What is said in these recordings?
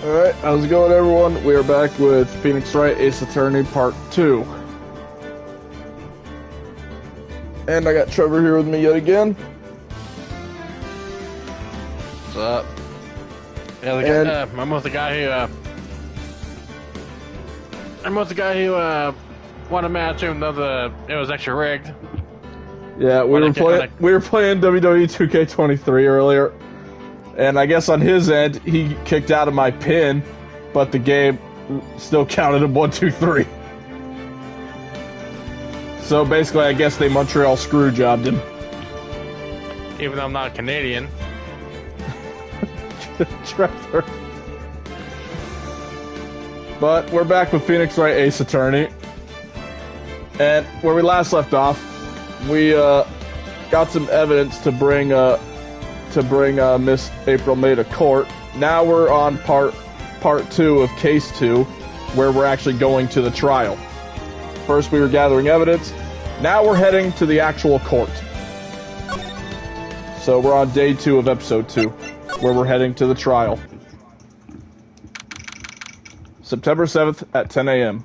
Alright, how's it going, everyone? We are back with Phoenix Wright Ace Attorney Part 2. And I got Trevor here with me yet again. What's up? Yeah, I'm with the guy who won a match even though it was extra rigged. Yeah, we were playing WWE 2K23 earlier. And I guess on his end, he kicked out of my pin, but the game still counted him 1, 2, 3. So basically, I guess they Montreal screw jobbed him. Even though I'm not Canadian. Trevor. But we're back with Phoenix Wright Ace Attorney. And where we last left off, we got some evidence to bring Miss April May to court. Now we're on part 2 of case 2, where we're actually going to the trial. First we were gathering evidence. Now we're heading to the actual court. So we're on day 2 of episode 2, where we're heading to the trial. September 7th at 10 a.m.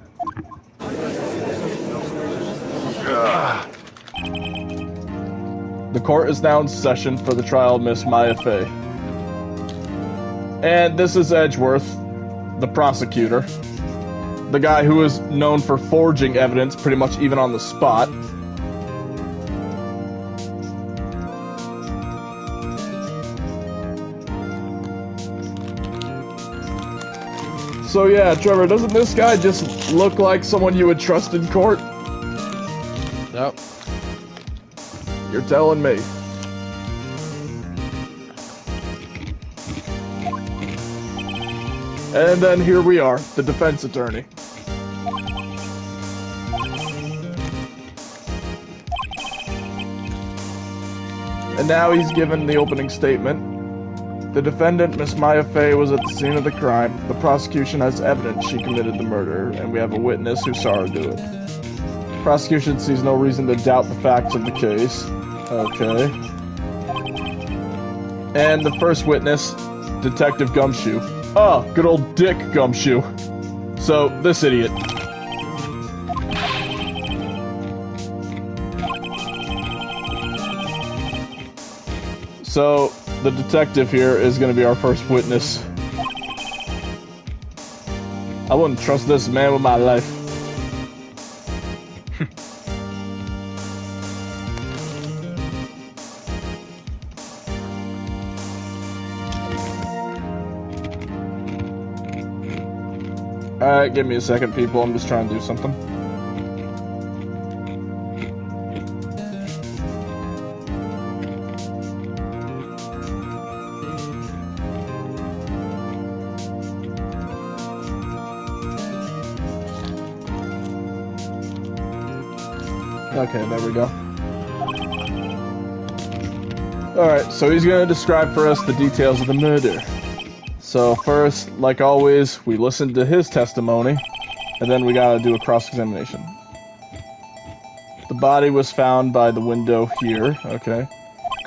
The court is now in session for the trial of Miss Maya Fey. And this is Edgeworth, the prosecutor. The guy who is known for forging evidence pretty much even on the spot. So yeah, Trevor, doesn't this guy just look like someone you would trust in court? Nope. You're telling me. And then here we are, the defense attorney. And now he's given the opening statement. The defendant, Miss Maya Fey, was at the scene of the crime. The prosecution has evidence she committed the murder, and we have a witness who saw her do it. Prosecution sees no reason to doubt the facts of the case. Okay. And the first witness, Detective Gumshoe. Oh, good old Dick Gumshoe. So, this idiot. So, the detective here is going to be our first witness. I wouldn't trust this man with my life. Alright, give me a second, people. I'm just trying to do something. Okay, there we go. Alright, so he's going to describe for us the details of the murder. So first, like always, we listen to his testimony, and then we gotta do a cross-examination. The body was found by the window here, okay.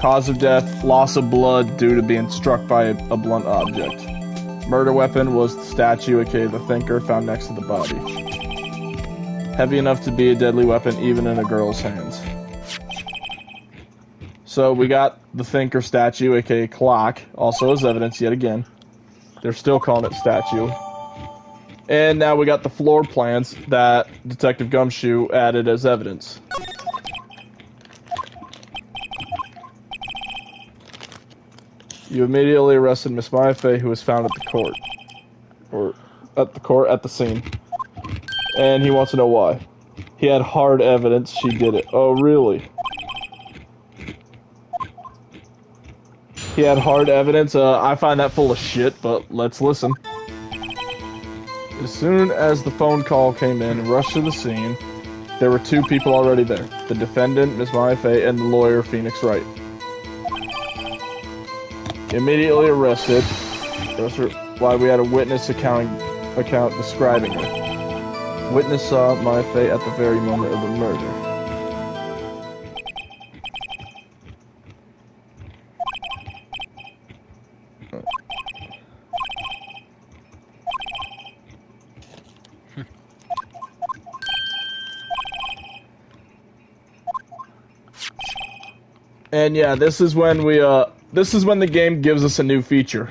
Cause of death, loss of blood due to being struck by a blunt object. Murder weapon was the statue, aka the thinker, found next to the body. Heavy enough to be a deadly weapon even in a girl's hands. So we got the thinker statue, aka clock, also as evidence yet again. They're still calling it statue. And now we got the floor plans that Detective Gumshoe added as evidence. You immediately arrested Miss Maya Fey, who was found at the court. Or, at the scene. And he wants to know why. He had hard evidence she did it. Oh, really? He had hard evidence. I find that full of shit, but let's listen. As soon as the phone call came in and rushed to the scene, there were 2 people already there. The defendant, Miss Maya Fey, and the lawyer, Phoenix Wright. Immediately arrested. That's why we had a witness account describing her. Witness saw Maya Fey at the very moment of the murder. And yeah, this is when the game gives us a new feature.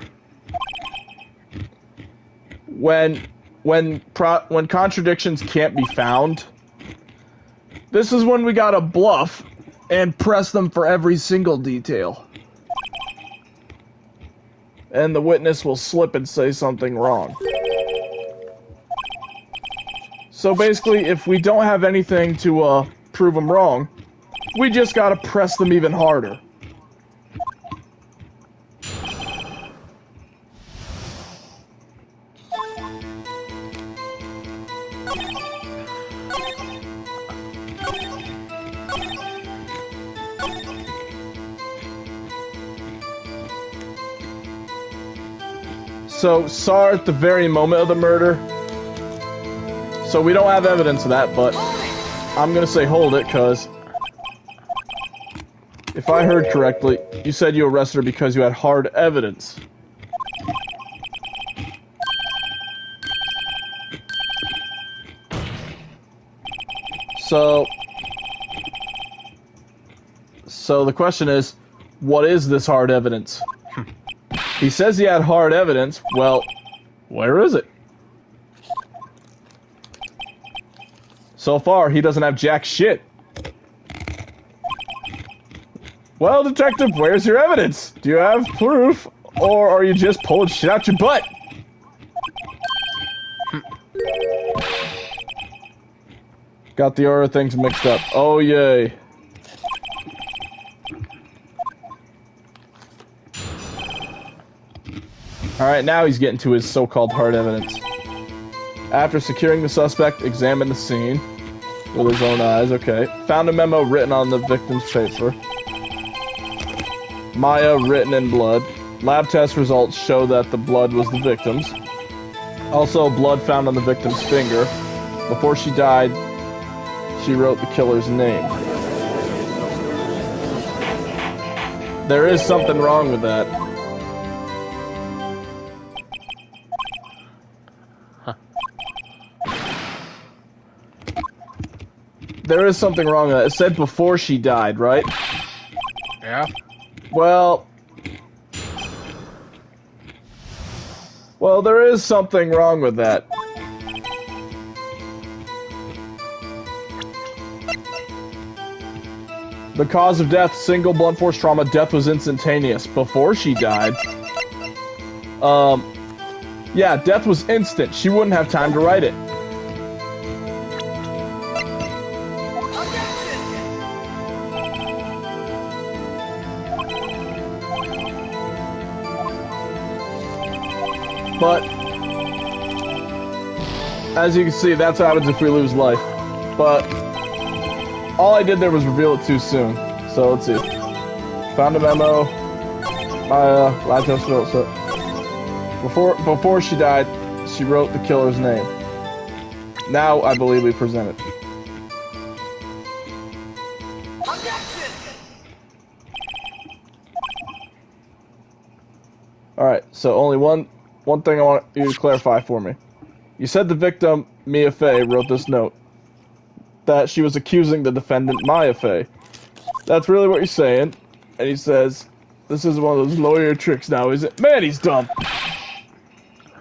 When contradictions can't be found, this is when we gotta bluff and press them for every single detail. And the witness will slip and say something wrong. So basically, if we don't have anything to prove them wrong, we just gotta press them even harder. So, saw her at the very moment of the murder. So we don't have evidence of that, but I'm gonna say hold it, cause if I heard correctly, you said you arrested her because you had hard evidence. So the question is, what is this hard evidence? He says he had hard evidence. Well, where is it? So far, he doesn't have jack shit. Well, detective, where's your evidence? Do you have proof, or are you just pulling shit out your butt? Got the order of things mixed up. Oh, yay. Alright, now he's getting to his so-called hard evidence. After securing the suspect, examined the scene with his own eyes. Okay. Found a memo written on the victim's paper. Maya written in blood. Lab test results show that the blood was the victim's. Also, blood found on the victim's finger. Before she died, she wrote the killer's name. There is something wrong with that. There is something wrong with that. It said before she died, right? Yeah. Well, there is something wrong with that. The cause of death, single blunt force trauma. Death was instantaneous. Before she died, yeah, death was instant. She wouldn't have time to write it. But, as you can see, that's what happens if we lose life. But, all I did there was reveal it too soon. So, let's see. Found a memo. Lab test results. Before she died, she wrote the killer's name. Now, I believe we present it. Alright, so only one thing I want you to clarify for me. You said the victim, Mia Fey, wrote this note. That she was accusing the defendant, Maya Fey. That's really what you're saying. And he says, this is one of those lawyer tricks now, is it? Man, he's dumb.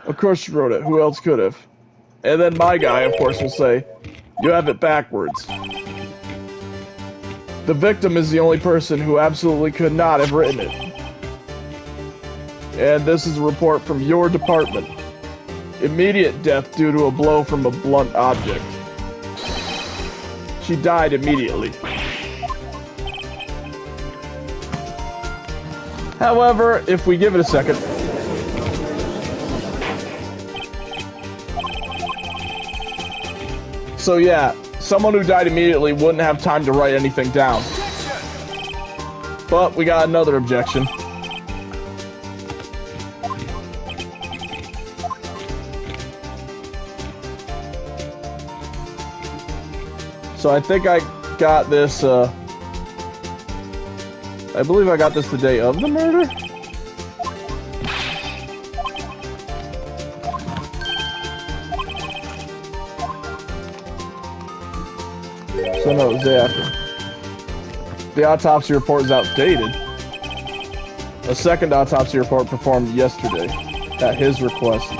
Of course she wrote it. Who else could have? And then my guy, of course, will say, you have it backwards. The victim is the only person who absolutely could not have written it. And this is a report from your department. Immediate death due to a blow from a blunt object. She died immediately. However, if we give it a second... So yeah, someone who died immediately wouldn't have time to write anything down. But we got another objection. So I think I got this, I believe I got this the day of the murder? So no, it was the day after. the autopsy report is outdated. A second autopsy report performed yesterday at his request.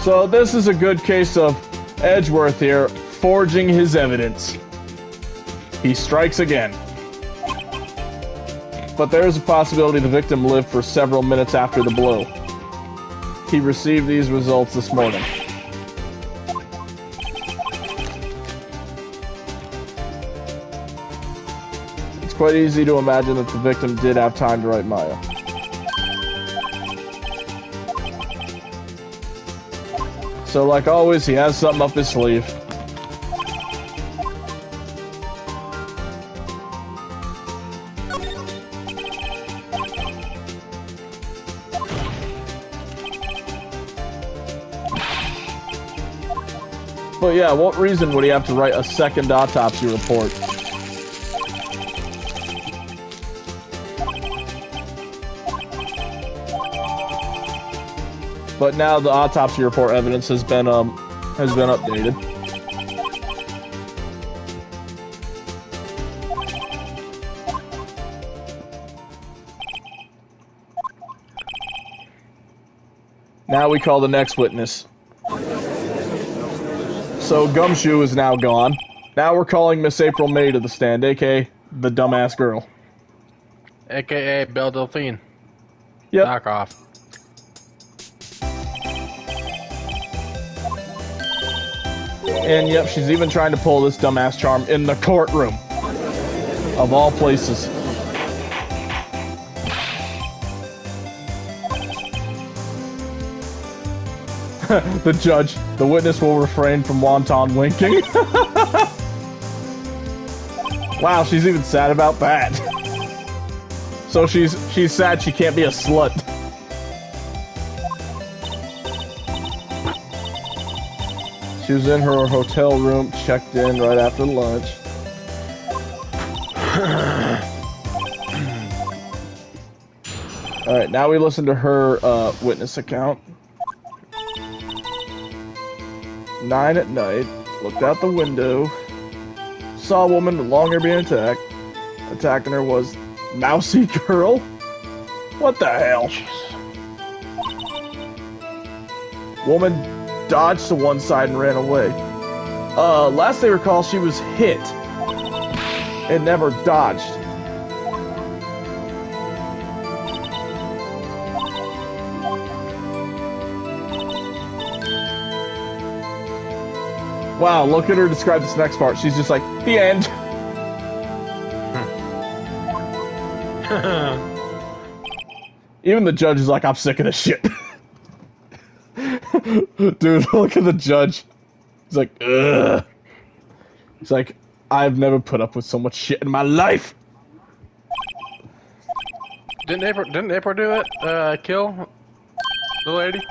So this is a good case of Edgeworth here forging his evidence. He strikes again. But there is a possibility the victim lived for several minutes after the blow. He received these results this morning. It's quite easy to imagine that the victim did have time to write Maya. So like always, he has something up his sleeve. But yeah, what reason would he have to write a second autopsy report? But now the autopsy report evidence has been updated. Now we call the next witness. So Gumshoe is now gone. Now we're calling Miss April May to the stand, aka the dumbass girl. AKA Belle Delphine. Yep. Knock off. And yep, she's even trying to pull this dumbass charm in the courtroom. Of all places. The judge, the witness will refrain from wanton winking. Wow, she's even sad about that. So she's sad she can't be a slut. She was in her hotel room, checked in right after lunch. Alright, now we listen to her witness account. 9 at night, looked out the window, saw a woman with long hair being attacked. Attacking her was Mousy Girl? What the hell? Woman dodged to one side and ran away. Last they recall, she was hit and never dodged. Wow, look at her describe this next part. She's just like, the end. Even the judge is like, I'm sick of this shit. Dude, look at the judge. He's like, ugh. He's like, I've never put up with so much shit in my life. Didn't April do it? Kill the lady?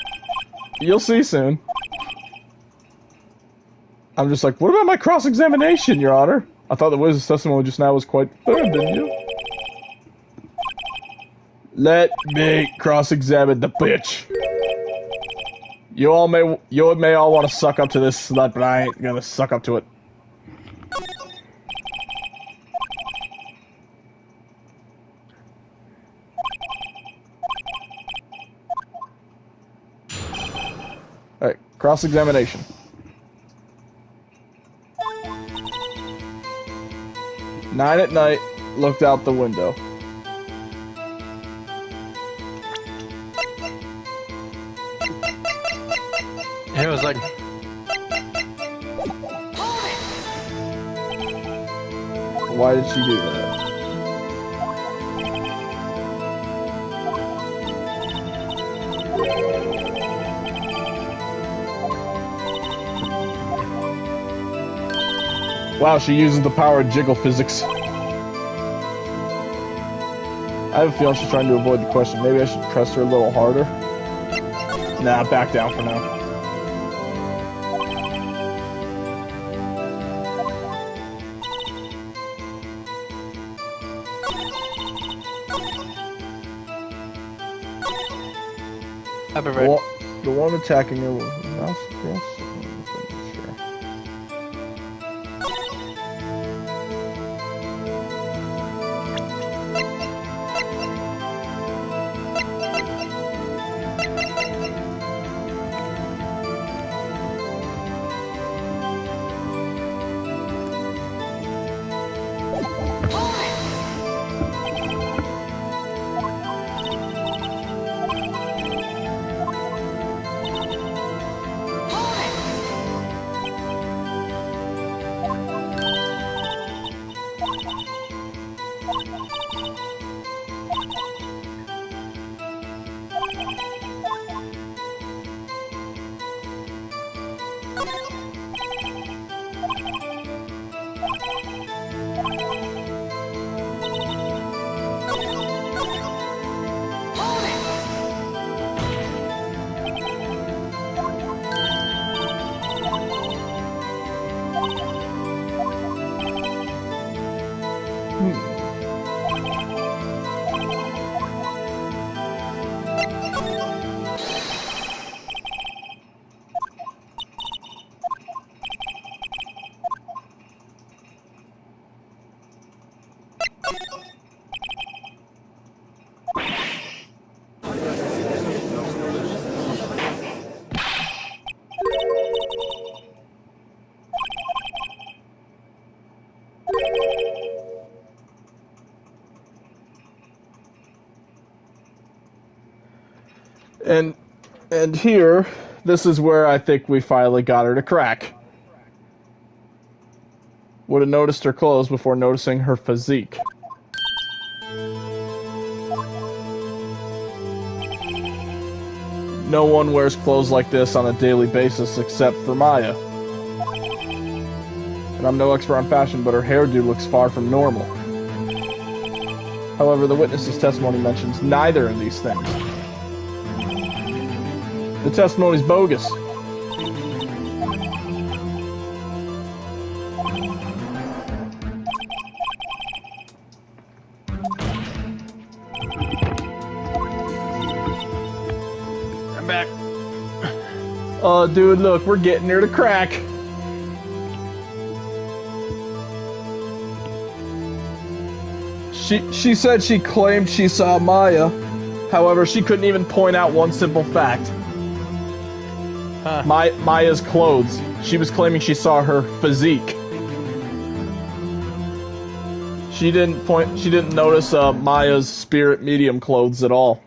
You'll see soon. I'm just like, what about my cross-examination, Your Honor? I thought the witness testimony just now was quite thorough, didn't you? Let me cross-examine the bitch. You may all want to suck up to this slut, but I ain't gonna suck up to it. Alright, cross-examination. Nine at night, looked out the window. It was like, why did she do that? Wow, she uses the power of jiggle physics. I have a feeling she's trying to avoid the question. Maybe I should press her a little harder. Nah, back down for now. I'll be right. The one attacking her was mouse girl. And here, this is where I think we finally got her to crack. Would have noticed her clothes before noticing her physique. No one wears clothes like this on a daily basis except for Maya. And I'm no expert on fashion, but her hairdo looks far from normal. However, the witness's testimony mentions neither of these things. The testimony's bogus. I'm back. Oh, dude, look, we're getting her to crack. She said she claimed she saw Maya. However, she couldn't even point out one simple fact. Huh. Maya's clothes. She was claiming she saw her physique. She didn't notice Maya's spirit medium clothes at all.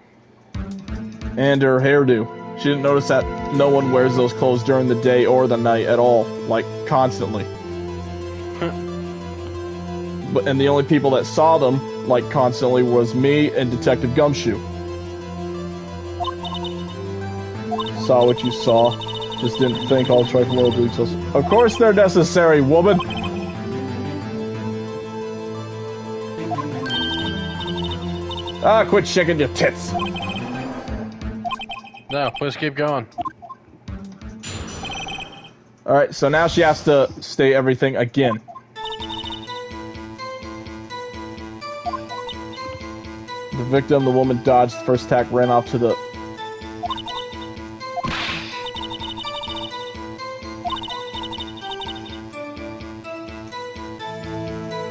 And her hairdo. She didn't notice that no one wears those clothes during the day or the night at all. Like, constantly. And the only people that saw them, like, constantly was me and Detective Gumshoe. Saw what you saw. Just didn't think all trifling little details. Of course they're necessary, woman! Ah, quit shaking your tits! No, please keep going. Alright, so now she has to state everything again. The victim, the woman, dodged the first attack, ran off to the...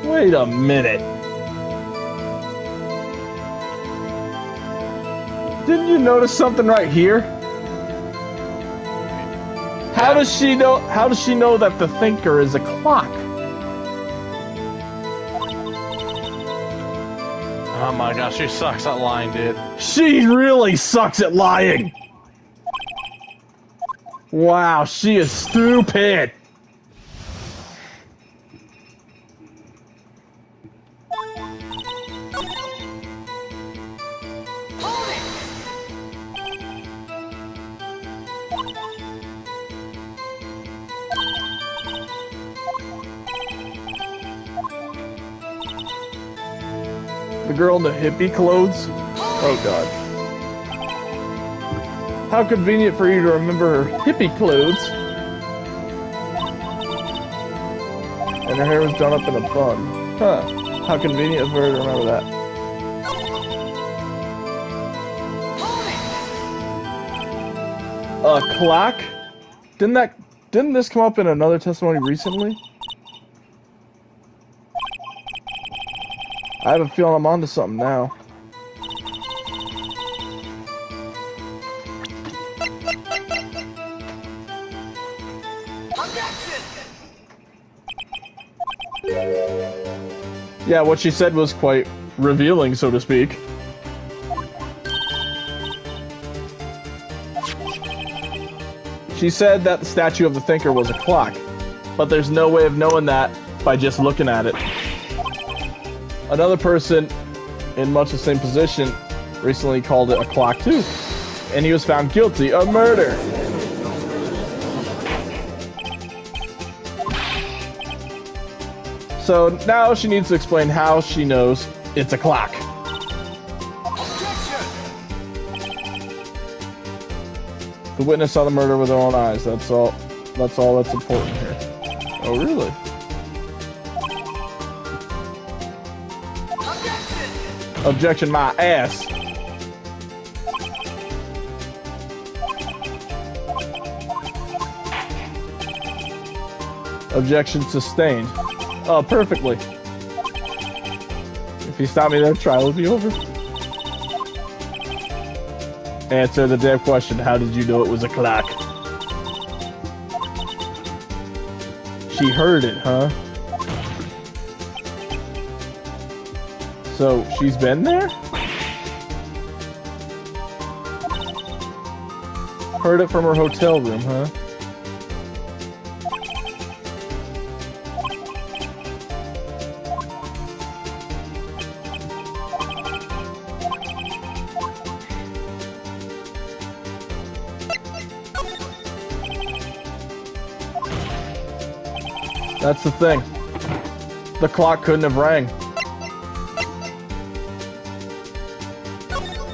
Wait a minute. Didn't you notice something right here? How does she know that the thinker is a clock? Oh my gosh, she sucks at lying, dude. She really sucks at lying. Wow, she is stupid. The girl in the hippie clothes? Oh god. How convenient for you to remember her hippie clothes. And her hair was done up in a bun. Huh. How convenient for her to remember that. A clock? Didn't this come up in another testimony recently? I have a feeling I'm onto something now. Yeah, what she said was quite revealing, so to speak. She said that the statue of the thinker was a clock, but there's no way of knowing that by just looking at it. Another person in much the same position recently called it a clock too, and he was found guilty of murder. So now she needs to explain how she knows it's a clock. The witness saw the murder with her own eyes. That's all that's important here. Oh, really? Objection my ass. Objection sustained. Oh, perfectly. If you stop me there, trial will be over. Answer the damn question. How did you know it was a clock? She heard it, huh? So, she's been there? Heard it from her hotel room, huh? That's the thing. The clock couldn't have rang.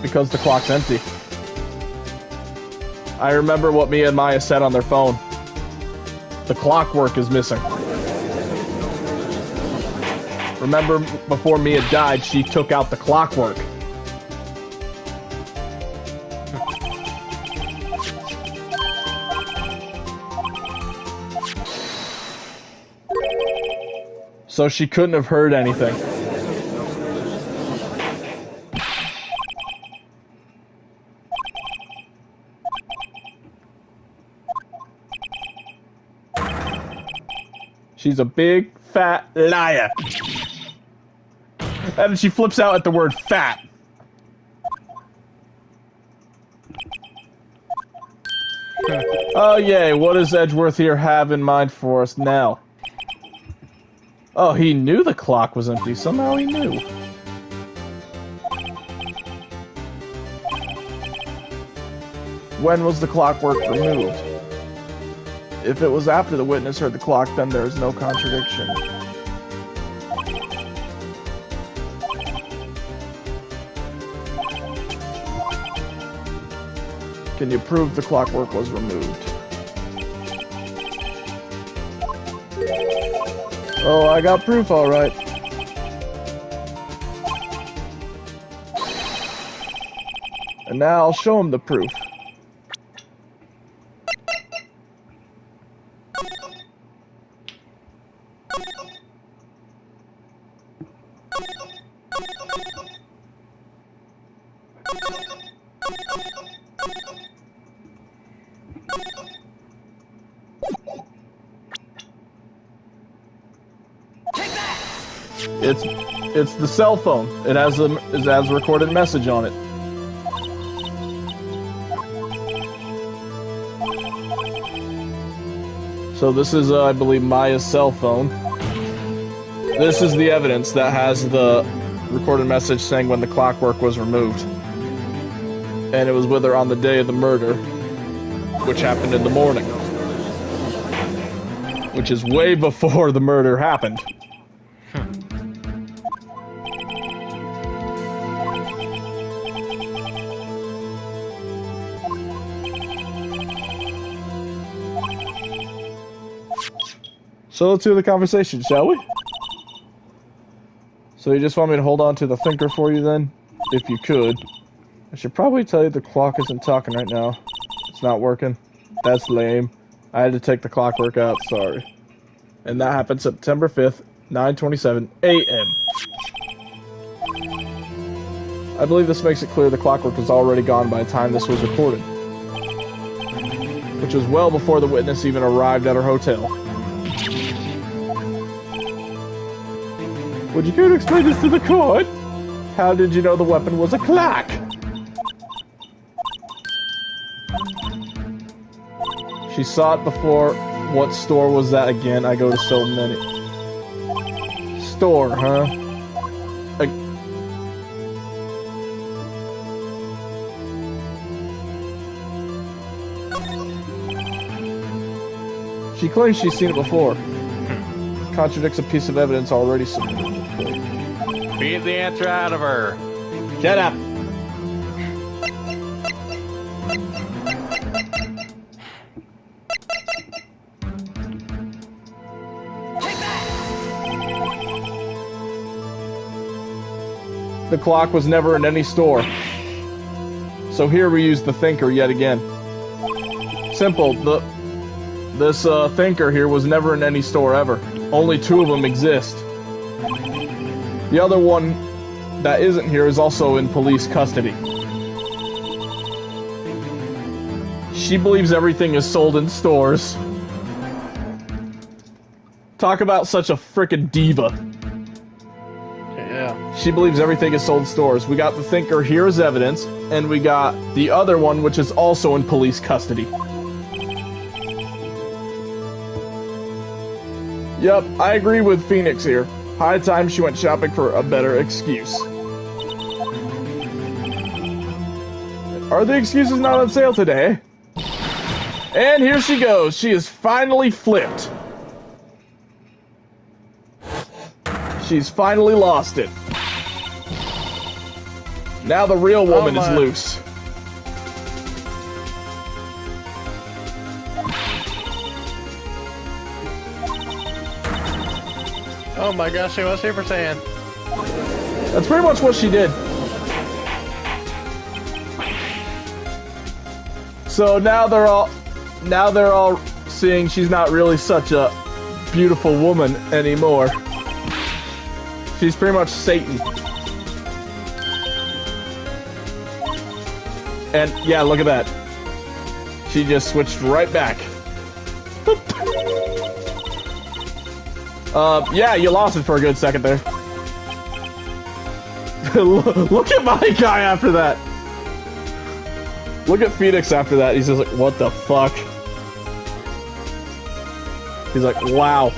Because the clock's empty. I remember what Mia and Maya said on their phone. The clockwork is missing. Remember, before Mia died, she took out the clockwork. So she couldn't have heard anything. She's a big, fat liar. And she flips out at the word fat. Oh, yay. What does Edgeworth here have in mind for us now? Oh, he knew the clock was empty. Somehow he knew. When was the clockwork removed? If it was after the witness heard the clock, then there is no contradiction. Can you prove the clockwork was removed? Oh, I got proof, all right. And now I'll show him the proof. It's the cell phone. It has a recorded message on it. So this is, I believe, Maya's cell phone. This is the evidence that has the recorded message saying when the clockwork was removed. And it was with her on the day of the murder, which happened in the morning. Which is way before the murder happened. So let's do the conversation, shall we? So you just want me to hold on to the thinker for you then? If you could. I should probably tell you the clock isn't talking right now. It's not working. That's lame. I had to take the clockwork out, sorry. And that happened September 5th, 9:27 a.m. I believe this makes it clear the clockwork was already gone by the time this was recorded. Which was well before the witness even arrived at her hotel. Would you care to explain this to the court? How did you know the weapon was a clock? She saw it before. What store was that again? I go to so many. Store, huh? She claims she's seen it before. contradicts a piece of evidence already submitted. Beat the answer out of her. Shut up! The clock was never in any store. So here we use the thinker yet again. Simple, this thinker here was never in any store ever. Only 2 of them exist. The other one that isn't here is also in police custody. She believes everything is sold in stores. Talk about such a frickin' diva. Yeah. She believes everything is sold in stores. We got the thinker here as evidence, and we got the other one, which is also in police custody. Yep, I agree with Phoenix here. High time she went shopping for a better excuse. Are the excuses not on sale today? And here she goes. She is finally flipped. She's finally lost it. Now the real woman is loose. Oh my gosh, she was Super Saiyan. That's pretty much what she did. So now they're all seeing she's not really such a beautiful woman anymore. She's pretty much Satan. And yeah, look at that. She just switched right back. Yeah, you lost it for a good second there. Look at my guy after that. Look at Phoenix after that. He's just like, what the fuck? He's like, wow.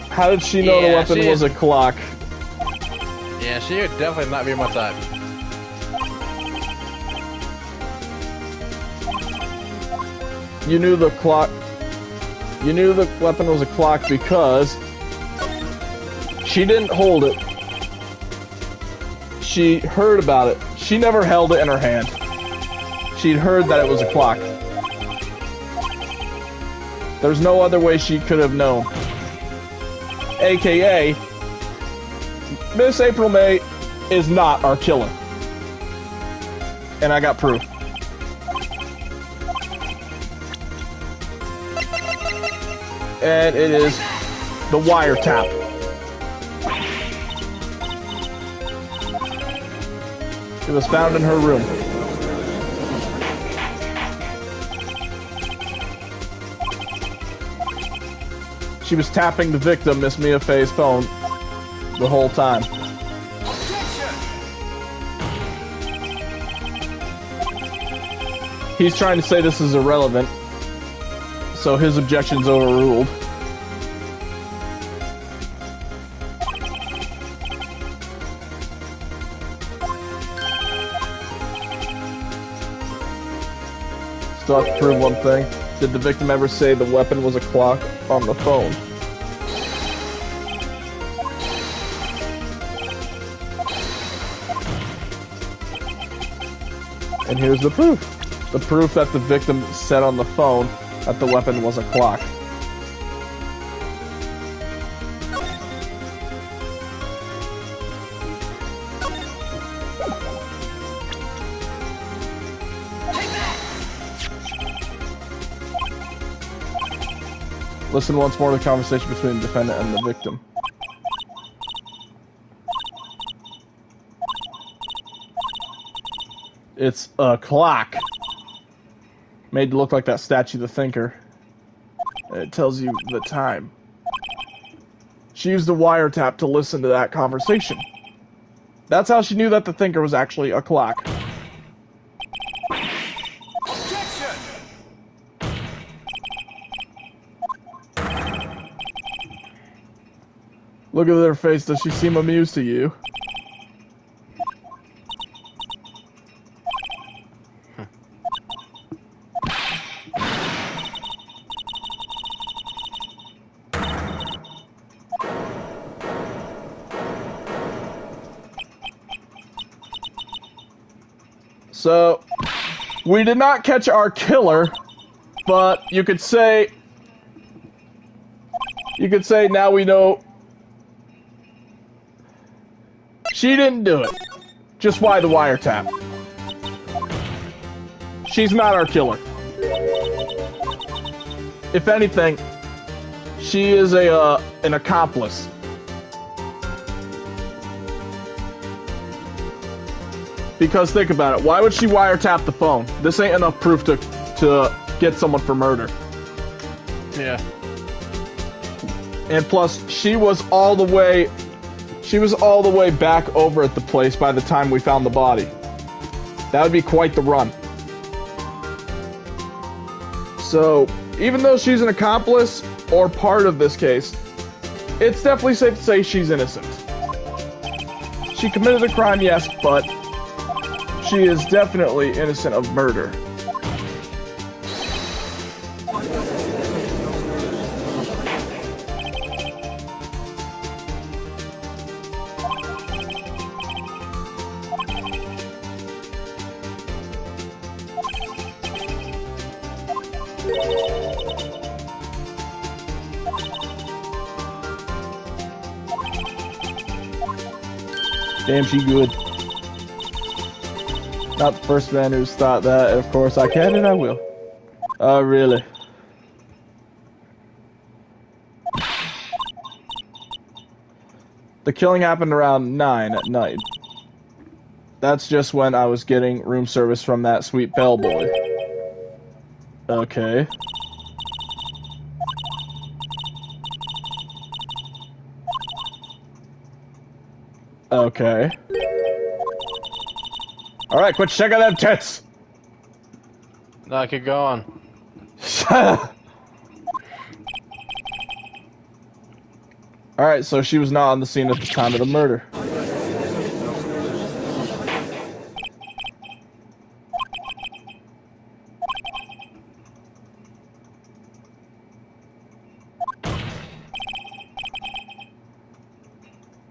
How did she know the weapon was a clock? Yeah, she would definitely not be on my side. You knew the clock. You knew the weapon was a clock because she didn't hold it. She heard about it. She never held it in her hand. She'd heard that it was a clock. There's no other way she could have known. AKA, Miss April May is not our killer. And I got proof. And it is the wiretap. It was found in her room. She was tapping the victim, Miss Mia Fey's phone, the whole time. He's trying to say this is irrelevant, so his objection's overruled. Still have to prove one thing. Did the victim ever say the weapon was a clock on the phone? And here's the proof. The proof that the victim said on the phone that the weapon was a clock. Listen once more to the conversation between the defendant and the victim. It's a clock. Made to look like that statue, the thinker. It tells you the time. She used the wiretap to listen to that conversation. That's how she knew that the thinker was actually a clock. Look at her face. Does she seem amused to you? So, we did not catch our killer, but you could say now we know she didn't do it. Just why the wiretap? She's not our killer. If anything, she is an accomplice. Because think about it, why would she wiretap the phone? This ain't enough proof to get someone for murder. Yeah. And plus, she was all the way back over at the place by the time we found the body. That would be quite the run. So, even though she's an accomplice or part of this case, it's definitely safe to say she's innocent. She committed a crime, yes, but she is definitely innocent of murder. Damn, she good. Not the first man who's thought that. Of course I can and I will. Oh, really? The killing happened around 9 at night. That's just when I was getting room service from that sweet bellboy. Okay. Okay. Alright, quit checking them tits! No, keep going. Alright, so she was not on the scene at the time of the murder.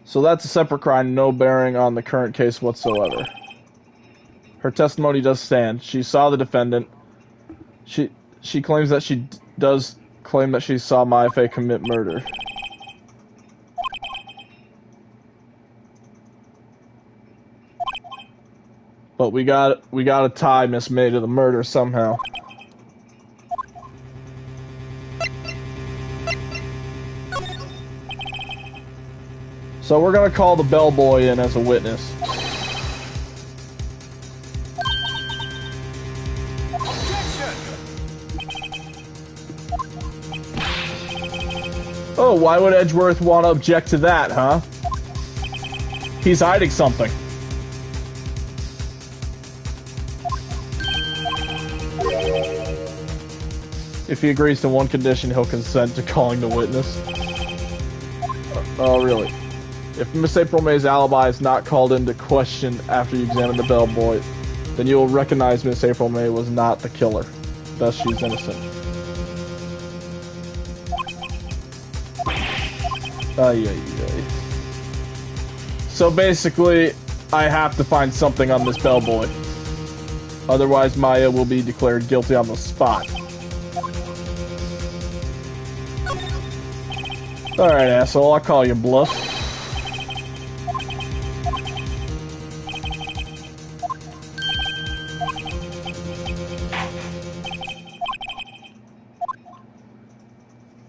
So that's a separate crime, no bearing on the current case whatsoever. Her testimony does stand. She saw the defendant. She claims that she does claim that she saw Maife commit murder. But we gotta tie Miss May to the murder somehow. So we're gonna call the bellboy in as a witness. Oh, why would Edgeworth want to object to that, huh? He's hiding something. If he agrees to one condition, he'll consent to calling the witness. Oh, really? If Miss April May's alibi is not called into question after you examine the bellboy, then you will recognize Miss April May was not the killer. Thus, she's innocent. Ay, ay, ay. So basically, I have to find something on this bellboy. Otherwise, Maya will be declared guilty on the spot. Alright, asshole, I'll call you bluff.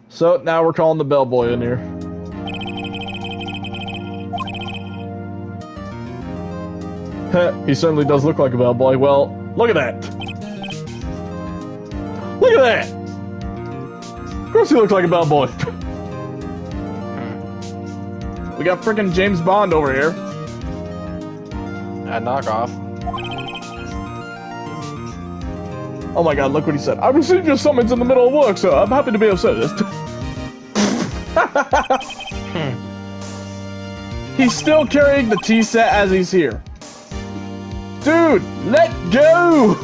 So, now we're calling the bellboy in here. He certainly does look like a bellboy. Well, look at that! Look at that! Of course he looks like a bellboy. We got frickin' James Bond over here. Knockoff. Oh my god, look what he said. I received your summons in the middle of work, sir. I'm happy to be of service. He's still carrying the tea set as he's here. Dude, let go!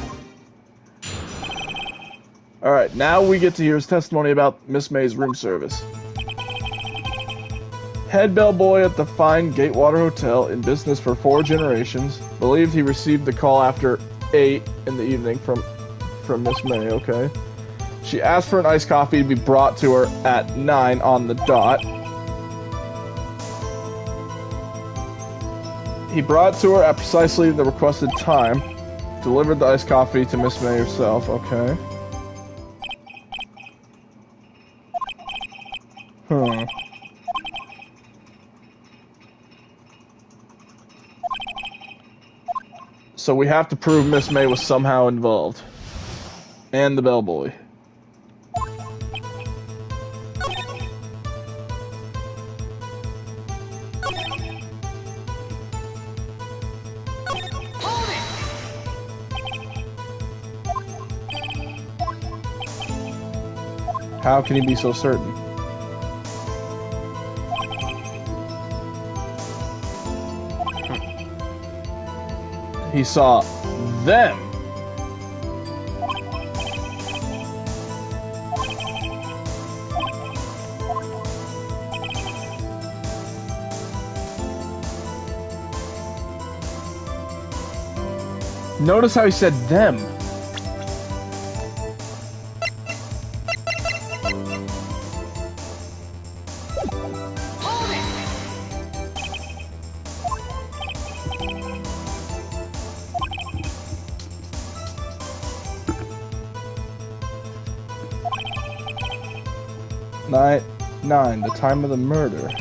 Alright, now we get to hear his testimony about Miss May's room service. Head bellboy at the fine Gatewater Hotel, in business for 4 generations, believed he received the call after 8 in the evening from Miss May, okay. She asked for an iced coffee to be brought to her at 9 on the dot. He brought it to her at precisely the requested time. Delivered the iced coffee to Miss May herself, okay. So we have to prove Miss May was somehow involved. And the bellboy. How can he be so certain? He saw them. Notice how he said them. Nine, the time of the murder.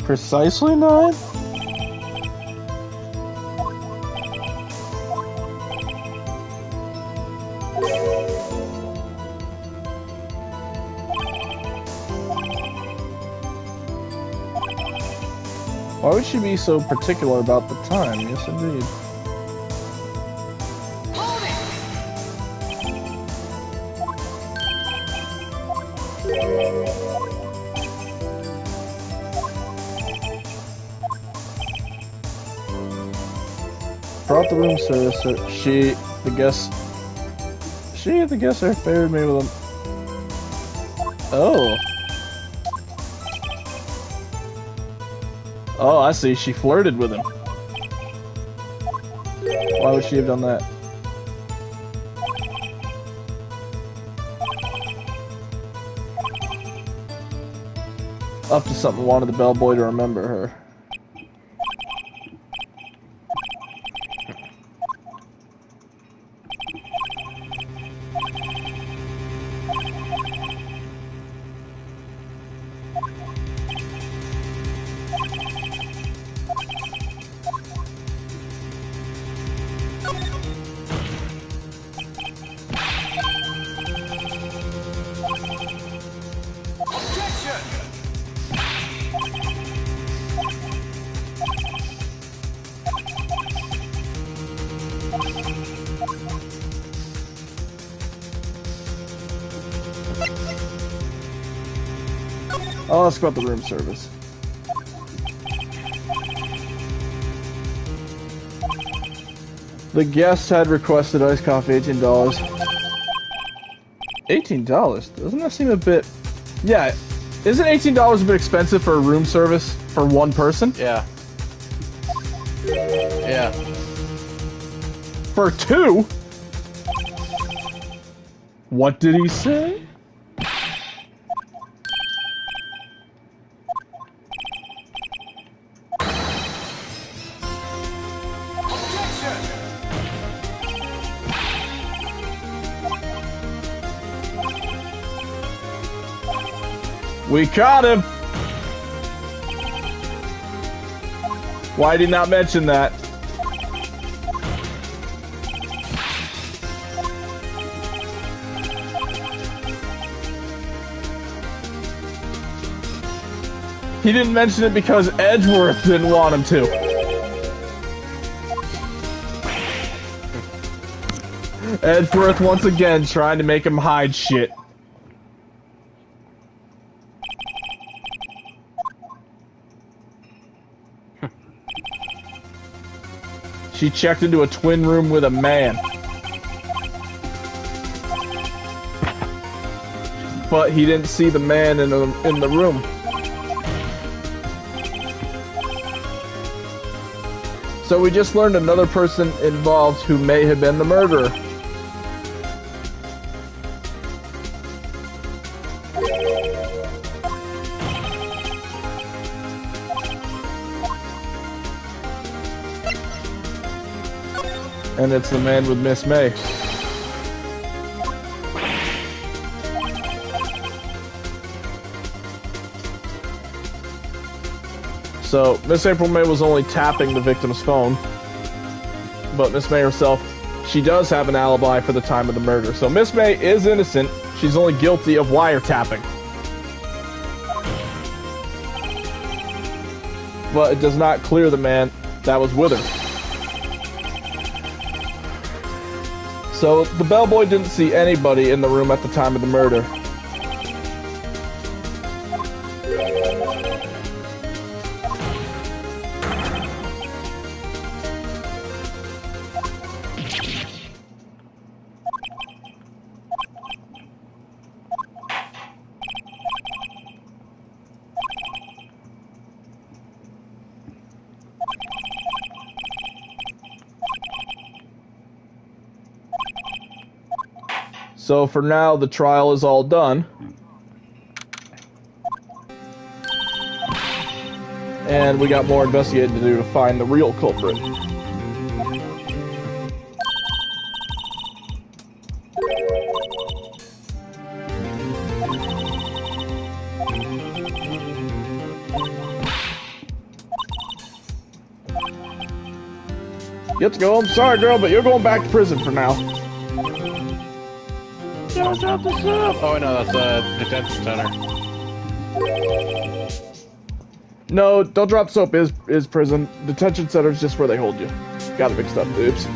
Precisely 9? Why would she be so particular about the time? Yes, indeed. Brought the room service. She, the guest favored me with a... Oh. Oh, I see. She flirted with him. Why would she have done that? Up to something, wanted the bellboy to remember her. Oh, let's go about the room service. The guest had requested iced coffee, $18. $18? Doesn't that seem a bit... Yeah, isn't $18 a bit expensive for a room service for one person? Yeah. Yeah. For 2? What did he say? We caught him! Why did he not mention that? He didn't mention it because Edgeworth didn't want him to. Edgeworth once again trying to make him hide shit. She checked into a twin room with a man. But he didn't see the man in the room. So we just learned another person involved who may have been the murderer. And it's the man with Miss May. So, Miss April May was only tapping the victim's phone. But Miss May herself, she does have an alibi for the time of the murder. So Miss May is innocent. She's only guilty of wiretapping. But it does not clear the man that was with her. So, the bellboy didn't see anybody in the room at the time of the murder. So for now, the trial is all done. And we got more investigating to do to find the real culprit. You have to go home. Sorry, girl, but you're going back to prison for now. Don't drop the soap! Oh, no, that's a detention center. No, don't drop soap is prison. Detention center is just where they hold you. Got it mixed up. Oops.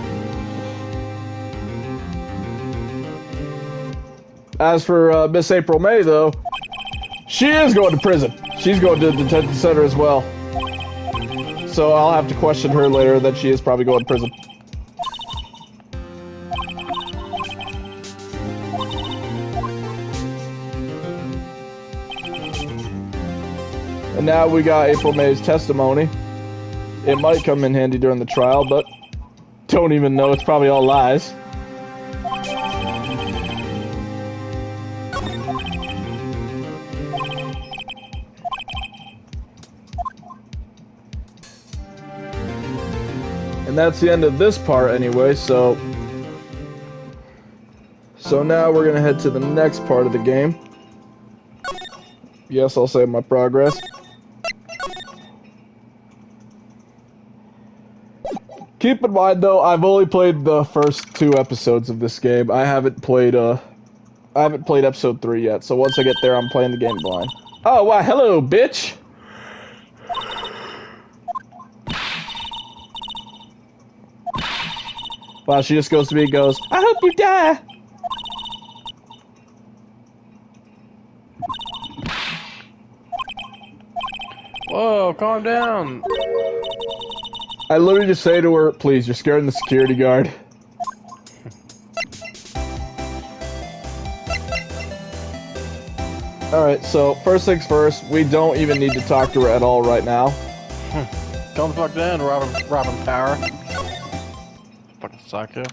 As for Miss April May, though, she is going to prison. She's going to the detention center as well. So I'll have to question her later that she is probably going to prison. And now we got April May's testimony. It might come in handy during the trial, but don't even know. It's probably all lies. And that's the end of this part anyway, so now we're gonna head to the next part of the game. Yes, I'll save my progress. Keep in mind though, I've only played the first 2 episodes of this game. I haven't played episode 3 yet, so once I get there I'm playing the game blind. Oh wow, hello bitch! Wow, she just goes to me and goes, I hope you die! Whoa, calm down! I literally just say to her, please, you're scaring the security guard. Alright, so first things first, we don't even need to talk to her at all right now. Calm the fuck down, Robin Power. Fucking psycho.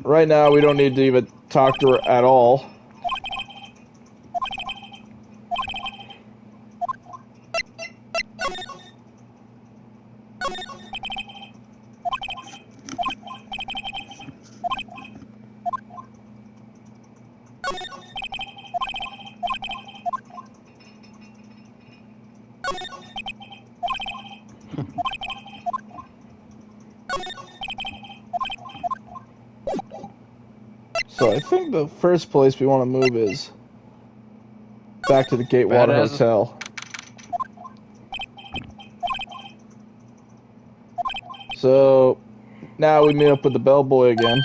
Right now, we don't need to even talk to her at all. So I think the first place we want to move is back to the Gatewater Hotel. So now we meet up with the bellboy again.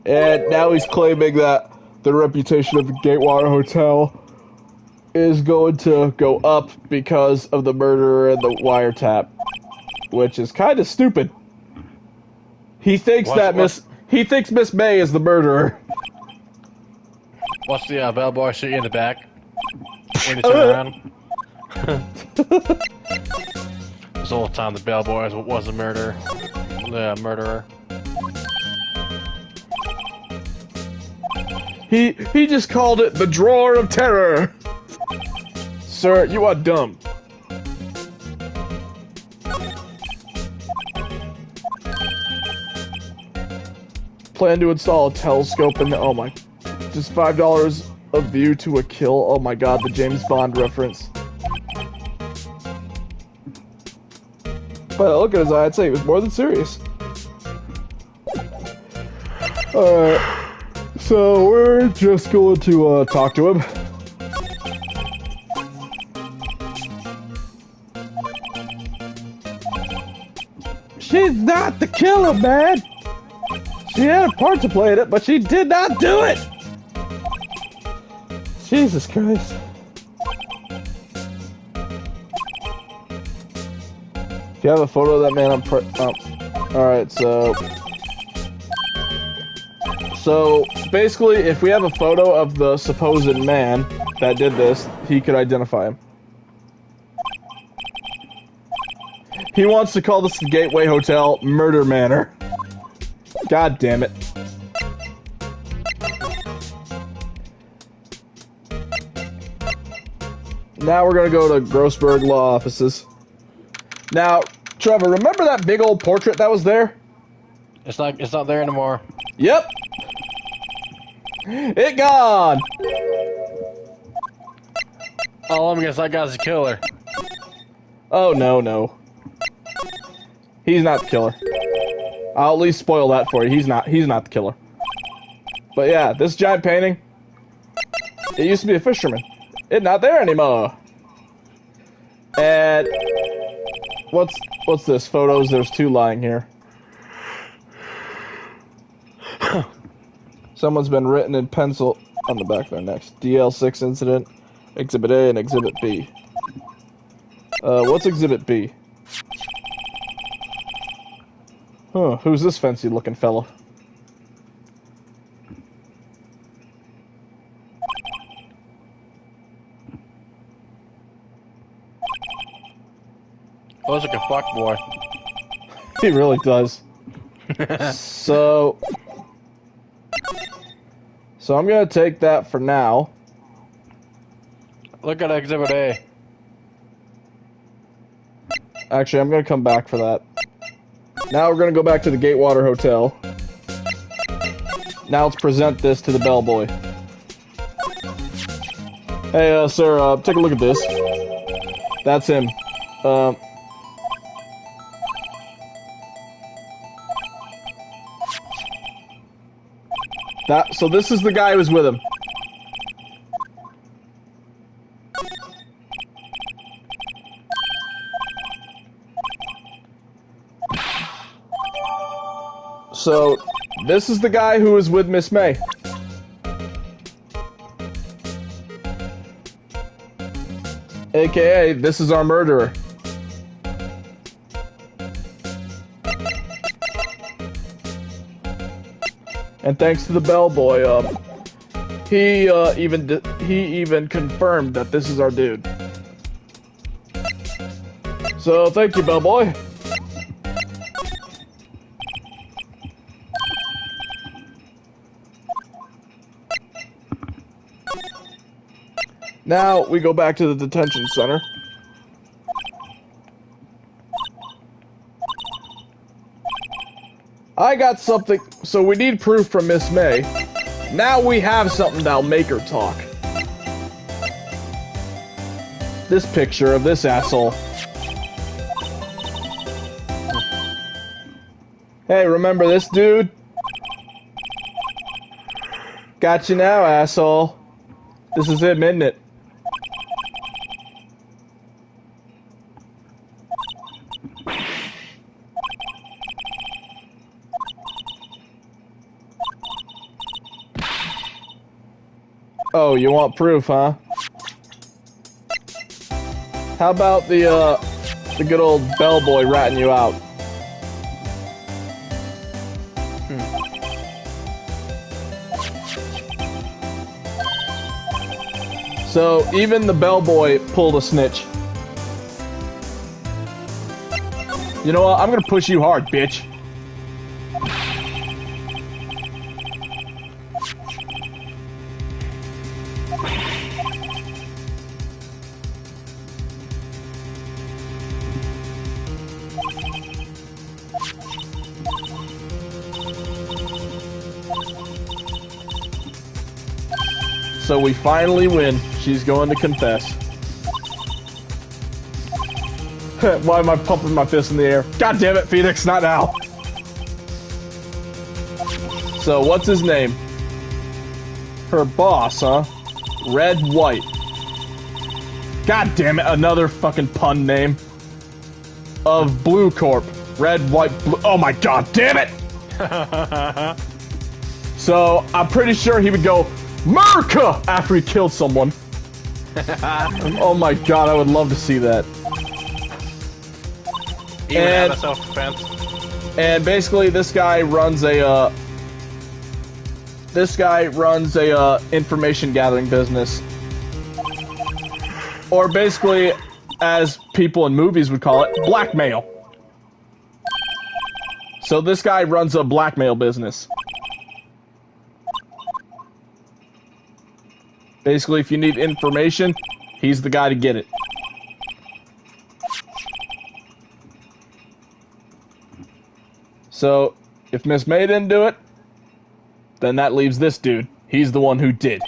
And now he's claiming that the reputation of the Gatewater Hotel is going to go up because of the murderer and the wiretap, which is kind of stupid. He thinks he thinks Miss May is the murderer. Watch the bellboy shoot you in the back when you turn around. whole time the bellboy was a murderer. The murderer. He just called it the drawer of terror. Sir, you are dumb. Plan to install a telescope in the, oh my, just $5 a view to a kill. Oh my god, the James Bond reference. But look at his eye, I'd say he was more than serious. Alright, so we're just going to talk to him. She's not the killer, man! She had a part to play in it, but she did not do it! Jesus Christ. If you have a photo of that man, alright, so basically, if we have a photo of the supposed man that did this, he could identify him. He wants to call this the Gateway Hotel Murder Manor. God damn it. Now we're gonna go to Grossberg Law Offices. Now, Trevor, remember that big old portrait that was there? It's not there anymore. Yep. It gone. Oh, let me guess, that guy's the killer. Oh no. He's not the killer. I'll at least spoil that for you. He's not the killer. But yeah, this giant painting, it used to be a fisherman. It's not there anymore. And what's this? Photos, there's two lying here. Someone's been written in pencil on the back of their necks. DL6 incident, Exhibit A and Exhibit B. What's Exhibit B? Huh, who's this fancy looking fella? Looks like a fuck boy. He really does. So I'm gonna take that for now. Look at Exhibit A. Actually, I'm gonna come back for that. Now we're gonna go back to the Gatewater Hotel. Now let's present this to the bellboy. Hey, sir, take a look at this. That's him. So this is the guy who was with him. So, this is the guy who was with Miss May. AKA, this is our murderer. And thanks to the bellboy, he even confirmed that this is our dude. So, thank you, bellboy. Now, we go back to the detention center. I got something, so we need proof from Miss May. Now we have something that'll make her talk. This picture of this asshole. Hey, remember this dude? Got you now, asshole. This is him, isn't it? Oh, you want proof, huh? How about the good old bellboy ratting you out? So, even the bellboy pulled a snitch. You know what? I'm gonna push you hard, bitch. So we finally win. She's going to confess. Why am I pumping my fist in the air? God damn it, Phoenix, not now. So, what's his name? Her boss, huh? Red White. God damn it, another fucking pun name. Of Blue Corp. Red, White, Blue. Oh my god, damn it! So, I'm pretty sure he would go, Merca! After he killed someone. Oh my god, I would love to see that. Even self-defense. And basically, this guy runs a information gathering business, or basically, as people in movies would call it, blackmail. So this guy runs a blackmail business. Basically, if you need information, he's the guy to get it. So, if Miss May didn't do it, then that leaves this dude. He's the one who did.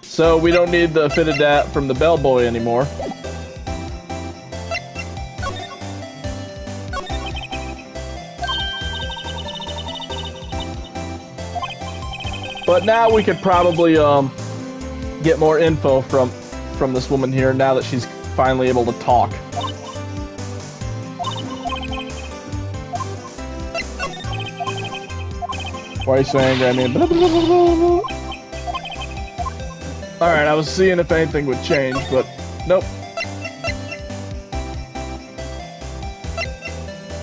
So, we don't need the fitted dat from the bellboy anymore. But now we could probably get more info from this woman here now that she's finally able to talk. Why are you so angry at me? Alright, I was seeing if anything would change, but nope.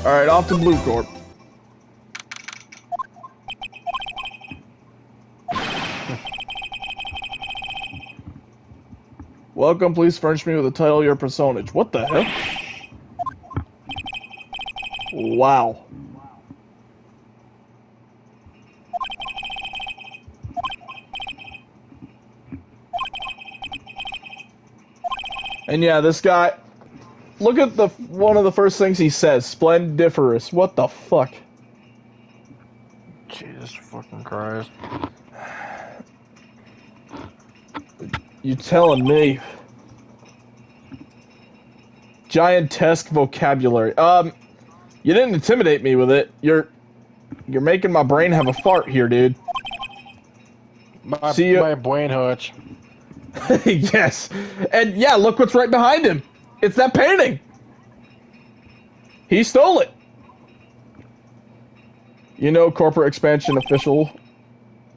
Alright, off to Blue Corp. Welcome, please furnish me with the title of your personage. What the hell? Wow. And yeah, this guy, look at the one of the first things he says, splendiferous. What the fuck? Jesus fucking Christ. You telling me? Giantesque vocabulary. You didn't intimidate me with it. You're making my brain have a fart here, dude. My brain hurts. Yes. And yeah, look what's right behind him. It's that painting. He stole it. You know, corporate expansion official.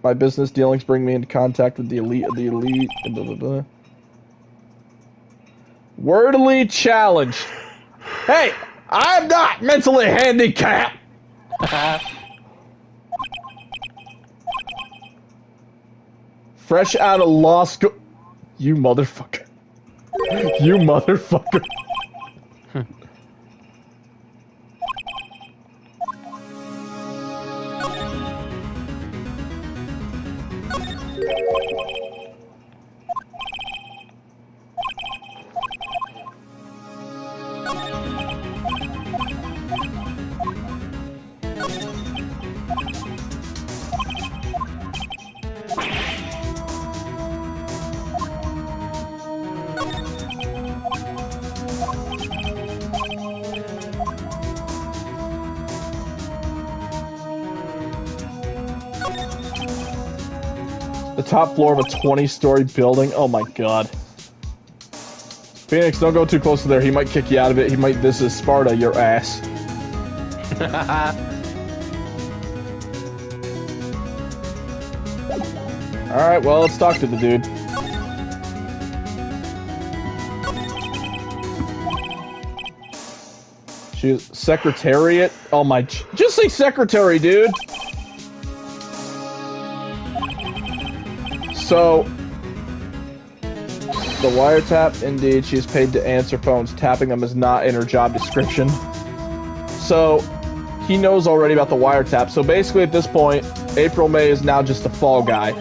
My business dealings bring me into contact with the elite of the elite. Blah, blah, blah. Wordily challenged. Hey, I'm not mentally handicapped. Fresh out of law school. You motherfucker. You motherfucker. The top floor of a 20-story building? Oh my god. Phoenix, don't go too close to there. He might kick you out of it. He might, this is Sparta, your ass. Alright, well, let's talk to the dude. She's Secretariat? Oh my, just say secretary, dude! So, The wiretap, indeed, she is paid to answer phones. Tapping them is not in her job description. So, he knows already about the wiretap. So basically at this point, April May is now just the fall guy.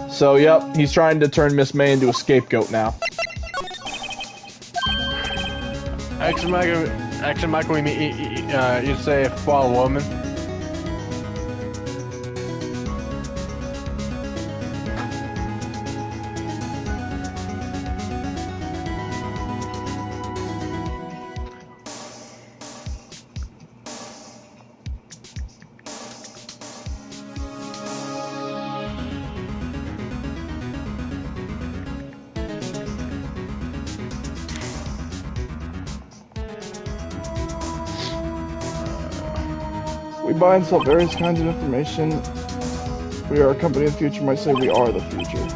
So, yep, he's trying to turn Miss May into a scapegoat now. Actually, Michael, you say fall woman. We buy and sell various kinds of information. We are a company of the future. Might say we are the future.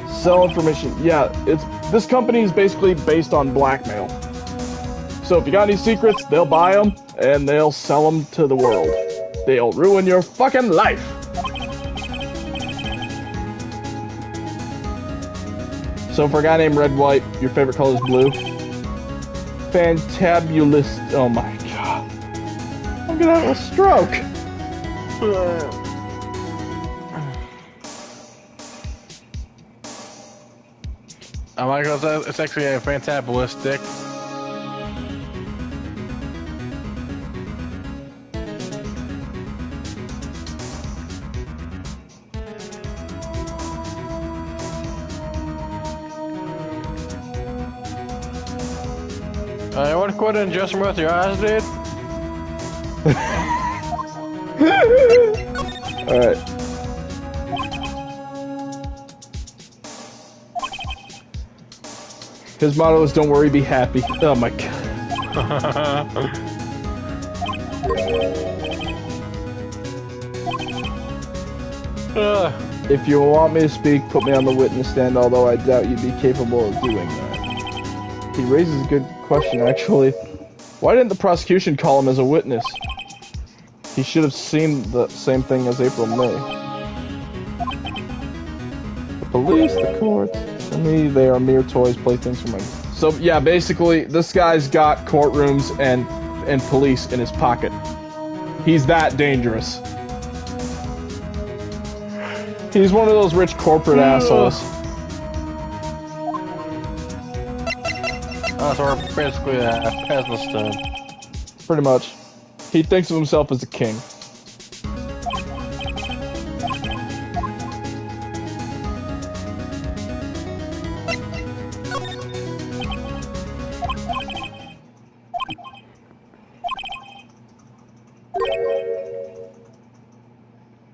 Sell information. Yeah, this company is basically based on blackmail. So if you got any secrets, they'll buy them and they'll sell them to the world. They'll ruin your fucking life. So for a guy named Red White, your favorite color is blue. Fantabulous. Oh my god. I'm gonna have a stroke. Oh my god, it's actually a fantabulous. You want to quit and adjust them with your eyes, dude? Alright. His motto is don't worry, be happy. Oh my god. If you want me to speak, put me on the witness stand, although I doubt you'd be capable of doing that. He raises a good question, actually. Why didn't the prosecution call him as a witness? He should have seen the same thing as April May. The police, the courts, for me, they are mere toys, playthings for my... So, yeah, basically, this guy's got courtrooms and police in his pocket. He's that dangerous. He's one of those rich corporate assholes. So we're basically peasants then. Pretty much. He thinks of himself as a king.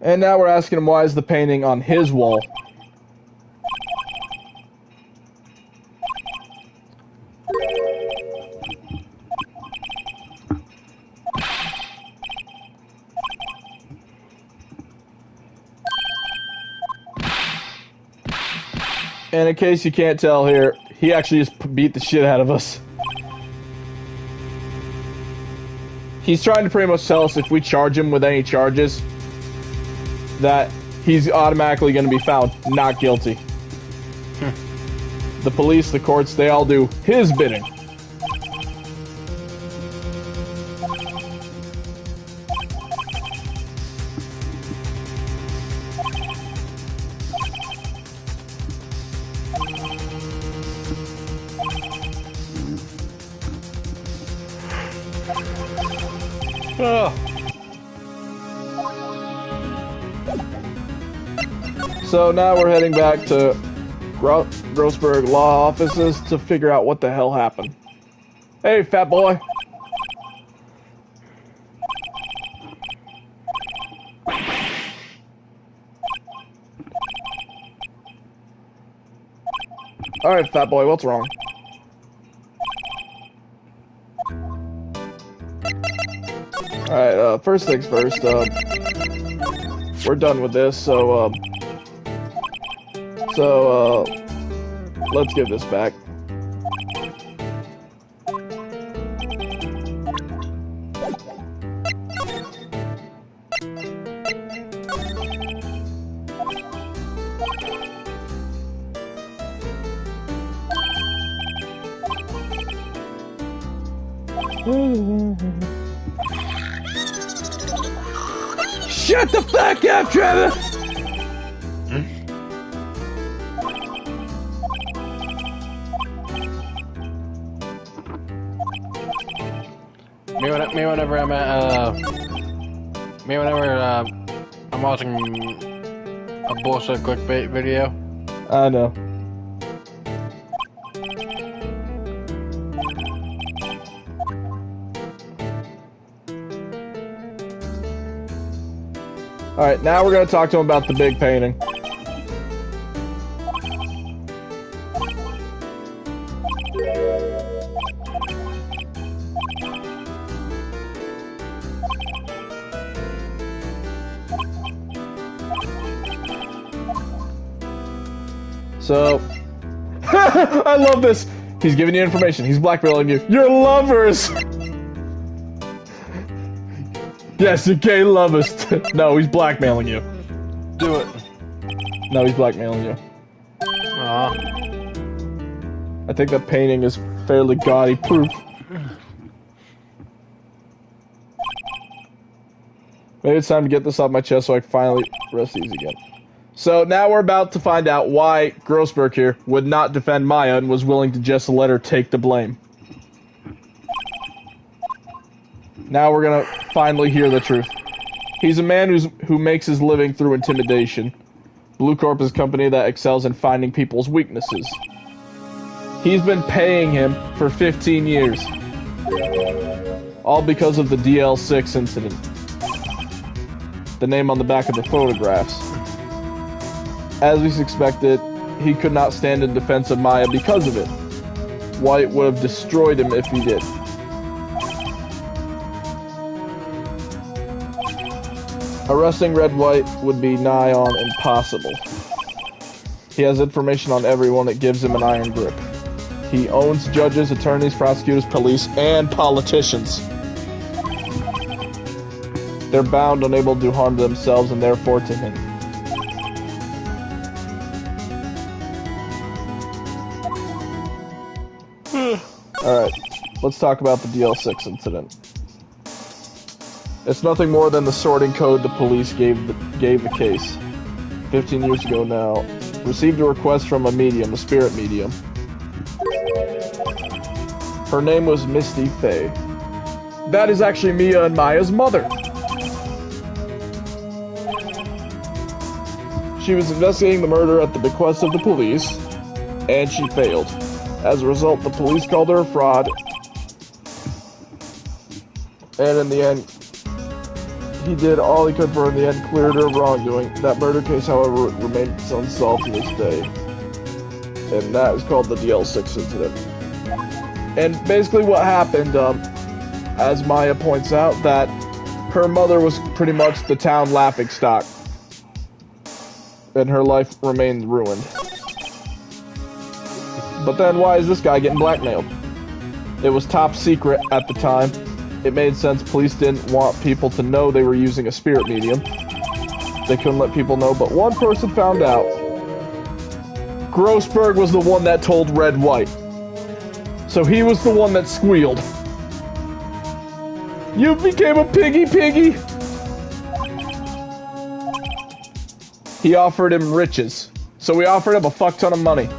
And now we're asking him why is the painting on his wall? And in case you can't tell here, he actually just beat the shit out of us. He's trying to pretty much tell us if we charge him with any charges, that he's automatically going to be found not guilty. The police, the courts, they all do his bidding. So now we're heading back to Grossberg Law Offices to figure out what the hell happened. Hey, fat boy. Alright, fat boy, what's wrong? Alright, first things first, we're done with this, so let's give this back. Shut the fuck up, Trevor! Whenever I'm at, whenever I'm watching a bullshit clickbait video. I know. Alright, now we're gonna talk to him about the big painting. So, I love this. He's giving you information. He's blackmailing you. You're lovers! Yes, you're gay lovers. No, he's blackmailing you. Do it. No, he's blackmailing you. Aw. I think that painting is fairly gaudy proof. Maybe it's time to get this off my chest so I can finally rest easy again. So now we're about to find out why Grossberg here would not defend Maya and was willing to just let her take the blame. Now we're gonna finally hear the truth. He's a man who makes his living through intimidation. Blue Corp is a company that excels in finding people's weaknesses. He's been paying him for 15 years. All because of the DL6 incident. The name on the back of the photographs. As we suspected, he could not stand in defense of Maya because of it. White would have destroyed him if he did. Arresting Red White would be nigh on impossible. He has information on everyone that gives him an iron grip. He owns judges, attorneys, prosecutors, police, and politicians. They're bound, unable to do harm to themselves and therefore to him. Alright, let's talk about the DL6 incident. It's nothing more than the sorting code the police gave the case. 15 years ago now. Received a request from a medium, a spirit medium. Her name was Misty Faye. That is actually Mia and Maya's mother. She was investigating the murder at the bequest of the police, and she failed. As a result, the police called her a fraud, and in the end, he did all he could for her. In the end, cleared her of wrongdoing. That murder case, however, remains unsolved to this day, and that is called the DL6 incident. And basically what happened, as Maya points out, that her mother was pretty much the town laughingstock, and her life remained ruined. But then why is this guy getting blackmailed? It was top secret at the time. It made sense. Police didn't want people to know they were using a spirit medium. They couldn't let people know, but one person found out. Grossberg was the one that told Red White. So he was the one that squealed. You became a piggy. He offered him riches. So we offered him a fuck ton of money.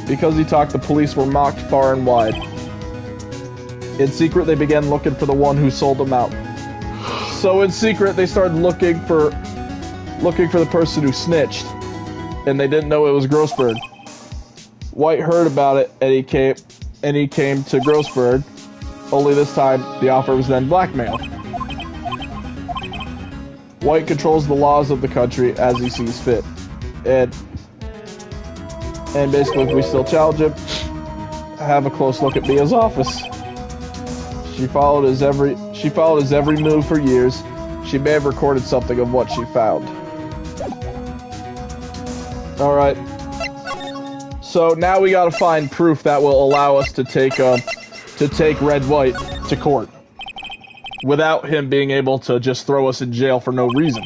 Because he talked, the police were mocked far and wide. In secret, they began looking for the one who sold them out. So in secret, they started looking for the person who snitched. And they didn't know it was Grossberg. White heard about it, and he came to Grossberg. Only this time, the offer was then blackmail. White controls the laws of the country as he sees fit. And basically, if we still challenge him, have a close look at Mia's office. She followed his every move for years. She may have recorded something of what she found. Alright. So now we gotta find proof that will allow us to take Red White to court. Without him being able to just throw us in jail for no reason.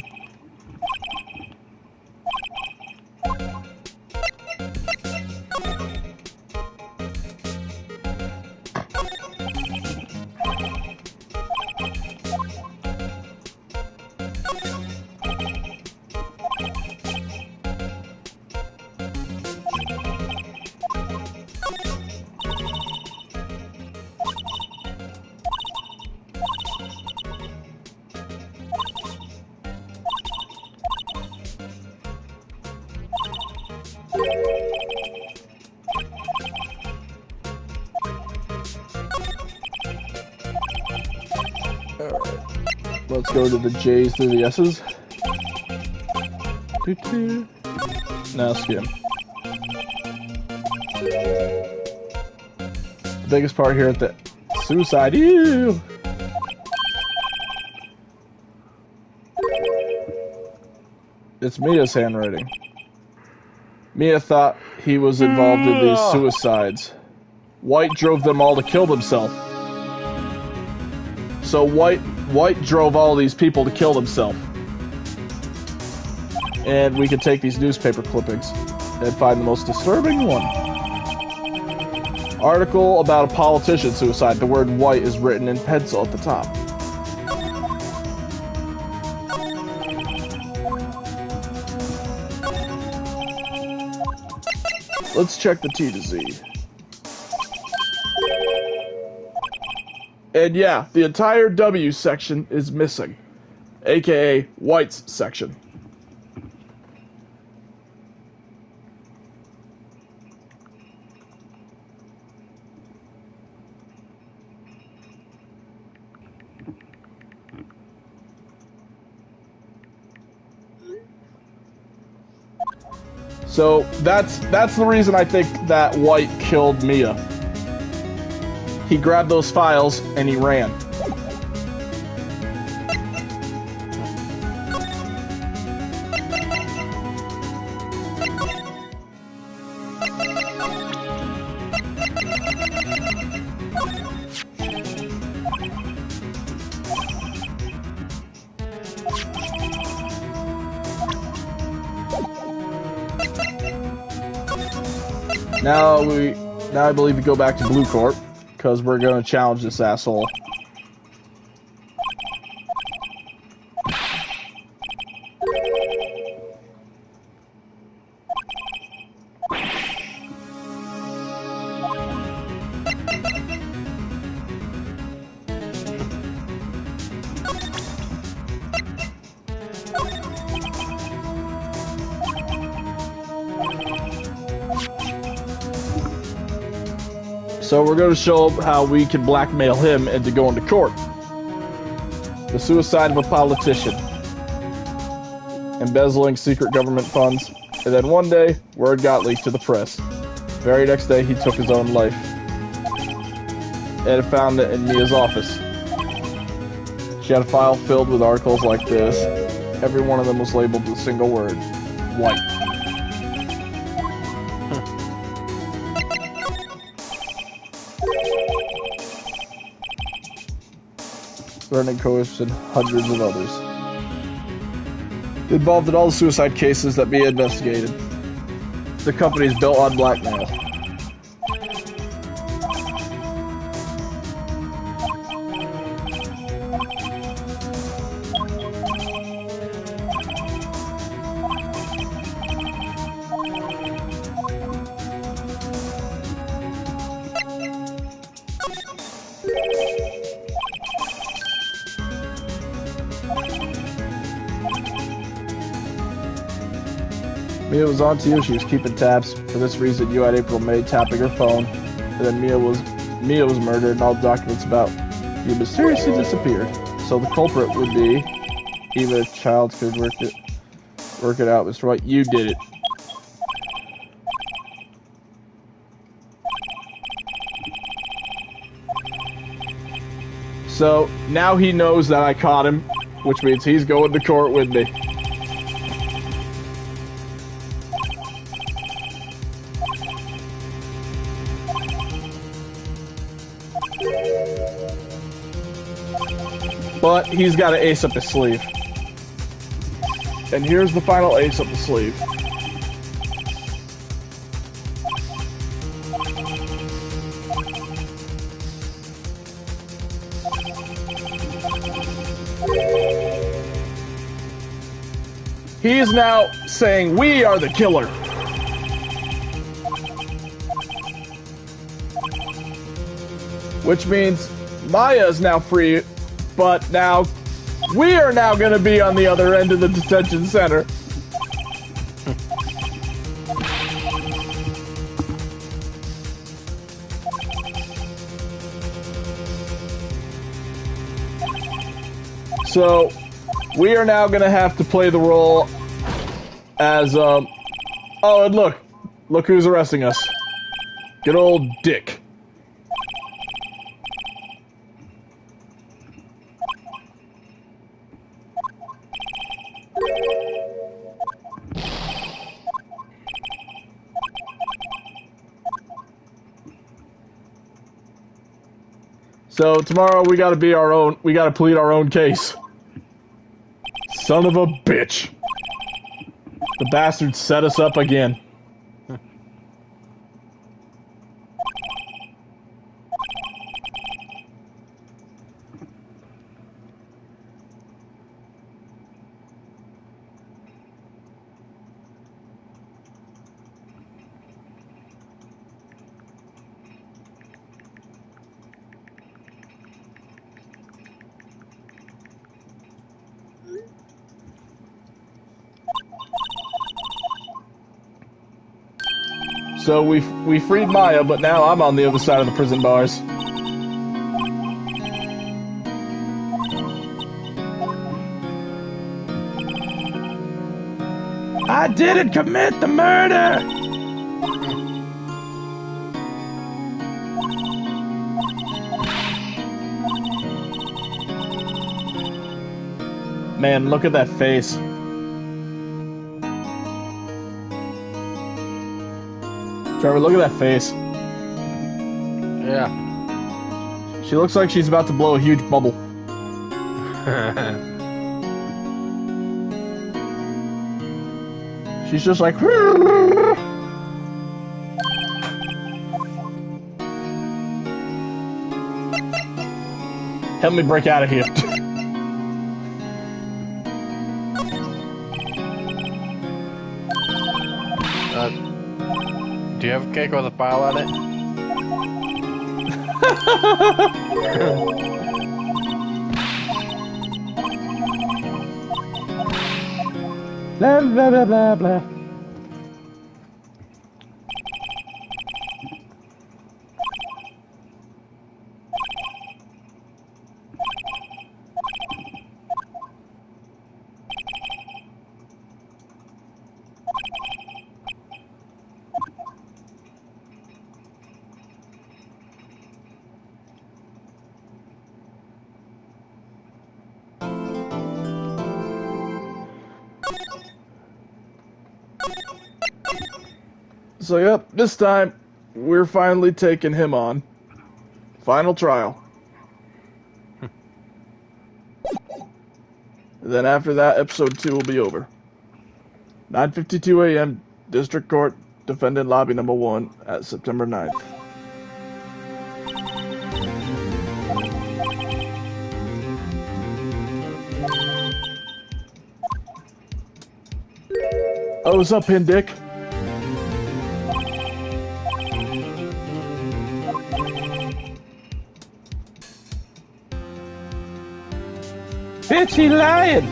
Alright. Let's go to the J's through the S's. Now skim. The biggest part here at the suicide. Ew! It's Mia's handwriting. Mia thought he was involved in these suicides. White drove them all to kill themselves. So White drove all these people to kill themselves. And we can take these newspaper clippings and find the most disturbing one. Article about a politician suicide. The word White is written in pencil at the top. Let's check the T to Z. And yeah, the entire W section is missing, aka White's section. So that's the reason I think that White killed Mia. He grabbed those files and he ran. Now I believe we go back to Blue Corp, because we're going to challenge this asshole. So we're going to show how we can blackmail him into going to court. The suicide of a politician. Embezzling secret government funds. And then one day, word got leaked to the press. Very next day, he took his own life. And found it in Mia's office. She had a file filled with articles like this. Every one of them was labeled with a single word. White. Learning Coast and hundreds of others. Involved in all the suicide cases that Mia investigated. The company is built on blackmail. Mia was on to you, she was keeping tabs. For this reason, you had April May tapping her phone. And then Mia was murdered and all the documents about you mysteriously disappeared. So the culprit would be, even a child could work it out, Mr. White. You did it. So now he knows that I caught him, which means he's going to court with me. But he's got an ace up his sleeve. And here's the final ace up the sleeve. He is now saying, we are the killer. Which means Maya is now free, but now we are now going to be on the other end of the detention center. So, we are now gonna have to play the role as, oh, and look who's arresting us. Good old Dick. So tomorrow we gotta plead our own case. Son of a bitch. The bastard set us up again. So we freed Maya, but now I'm on the other side of the prison bars. I didn't commit the murder! Man, look at that face. Trevor, look at that face. Yeah. She looks like she's about to blow a huge bubble. She's just like... Help me break out of here. Do you have a cake with a file on it? Blah, blah, blah, blah, blah. So yep, this time we're finally taking him on. Final trial. Then after that, episode 2 will be over. 9:52 a.m. District Court, Defendant Lobby number 1 at September 9th. Oh, what's up, Pin Dick? Bitch, he lying!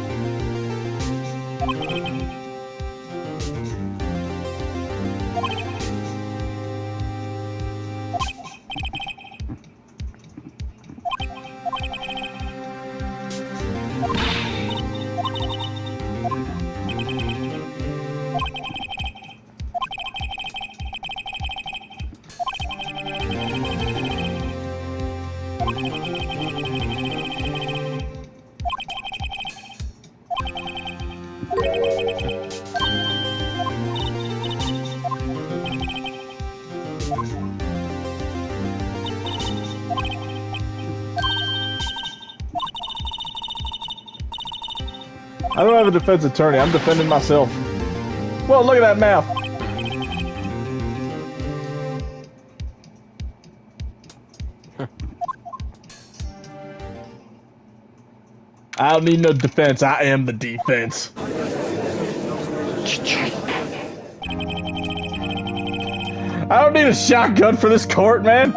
I don't have a defense attorney. I'm defending myself. Whoa, look at that mouth. I don't need no defense. I am the defense. I don't need a shotgun for this court, man.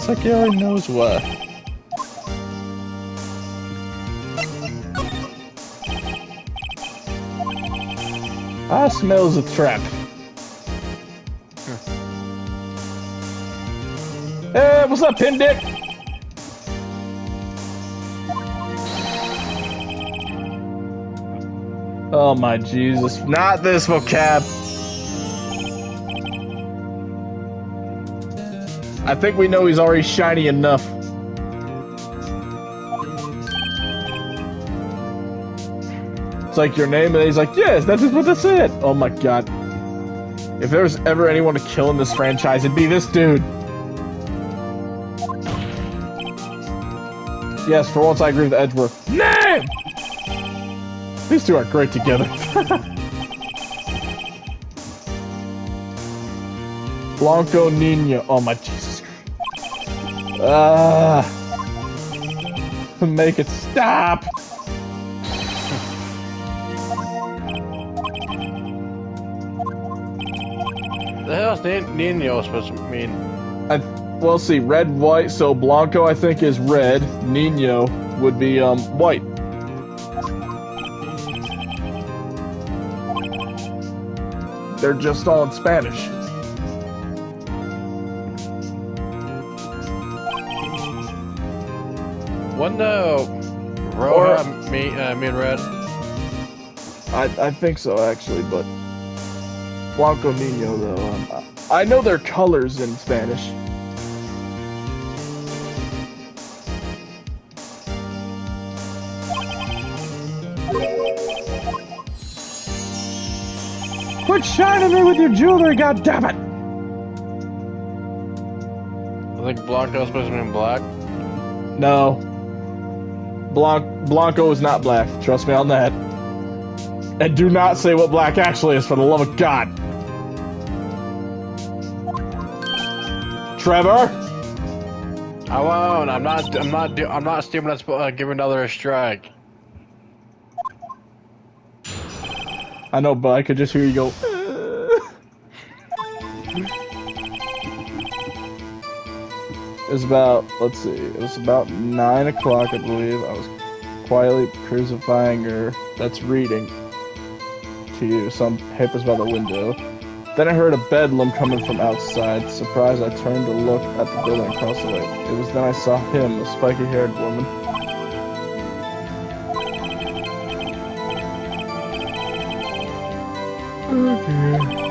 It's like he already knows what. I smells a trap. Hey, what's up, Pin Dick? Oh my Jesus, not this vocab. I think we know he's already shiny enough. It's like your name, and he's like, yes, that is what that's it. Oh my God. If there's ever anyone to kill in this franchise, it'd be this dude. Yes, for once I agree with Edgeworth. Name! These two are great together. Blanco Nino. Oh my Jesus. Make it stop. The hell's Nino supposed to mean? Well, see, red, white. So Blanco, I think, is red. Nino would be white. They're just all in Spanish. One Roja mean red. I think so, actually, but Blanco Nino, though. I know their colors in Spanish. Quit shining me with your jewelry, goddammit! I think Blanco's supposed to mean black. No. Blanco is not black. Trust me on that. And do not say what black actually is, for the love of God. Trevor? I won't. I'm not stealing. Give another a strike. I know, but I could just hear you go. It was about, let's see, it was about 9 o'clock, I believe. I was quietly crucifying her. That's reading to you. Some papers by the window. Then I heard a bedlam coming from outside. Surprised, I turned to look at the building across the way. It was then I saw him, a spiky-haired woman. Okay.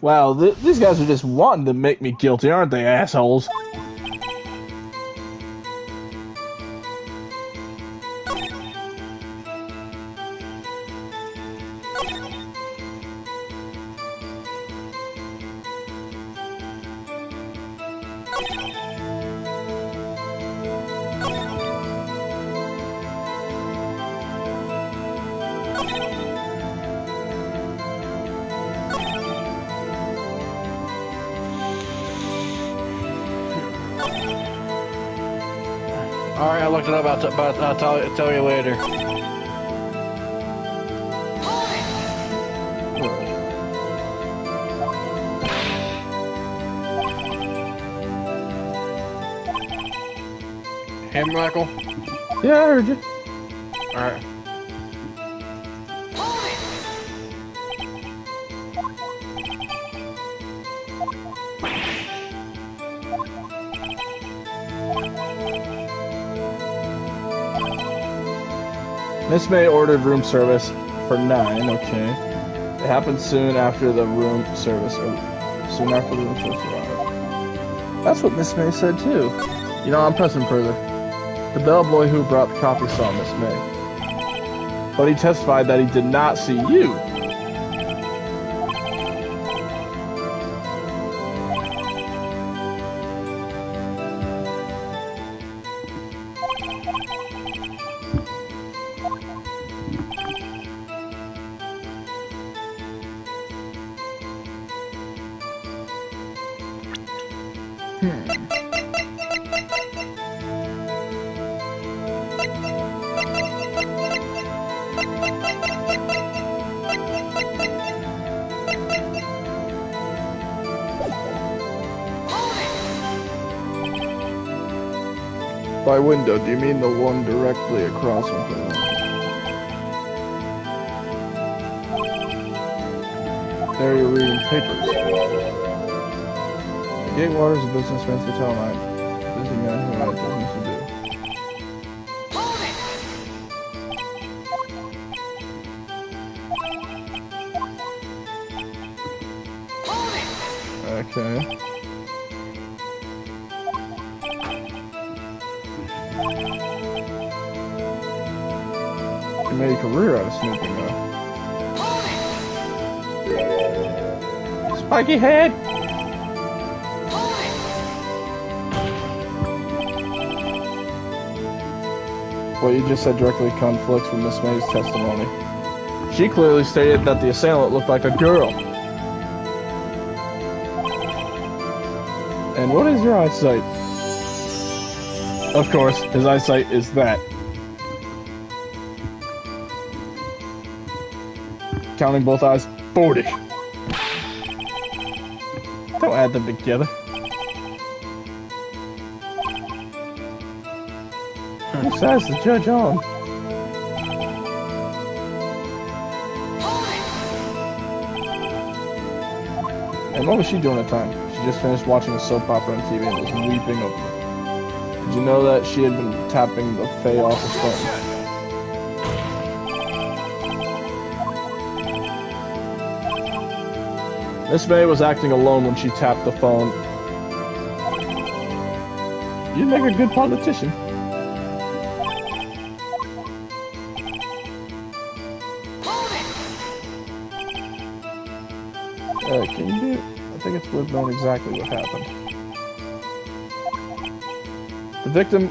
Wow, these guys are just wanting to make me guilty, aren't they, assholes? Alright, I looked it up. I'll tell you later. Hey, Michael? Yeah, I heard you. Alright. Miss May ordered room service for 9, okay. It happened soon after the room service, soon after the room service arrived. That's what Miss May said too. You know, I'm pressing further. The bellboy who brought the coffee saw Miss May. But he testified that he did not see you. By window, do you mean the one directly across from him? There you're reading papers. The Gatewater's a businessman's hotel night. Busy man who had business to do. Okay. He made a career out of snooping, though. Spiky head! What you just said directly conflicts with Miss May's testimony. She clearly stated that the assailant looked like a girl. And what is your eyesight? Of course, his eyesight is that. Counting both eyes, 40. Don't add them together. Who says the judge on? And what was she doing at the time? She just finished watching a soap opera on TV and was weeping over it. Did you know that she had been tapping the Fae off his phone? Miss May was acting alone when she tapped the phone. You'd make a good politician. Can you do it? I think it's worth knowing exactly what happened. The victim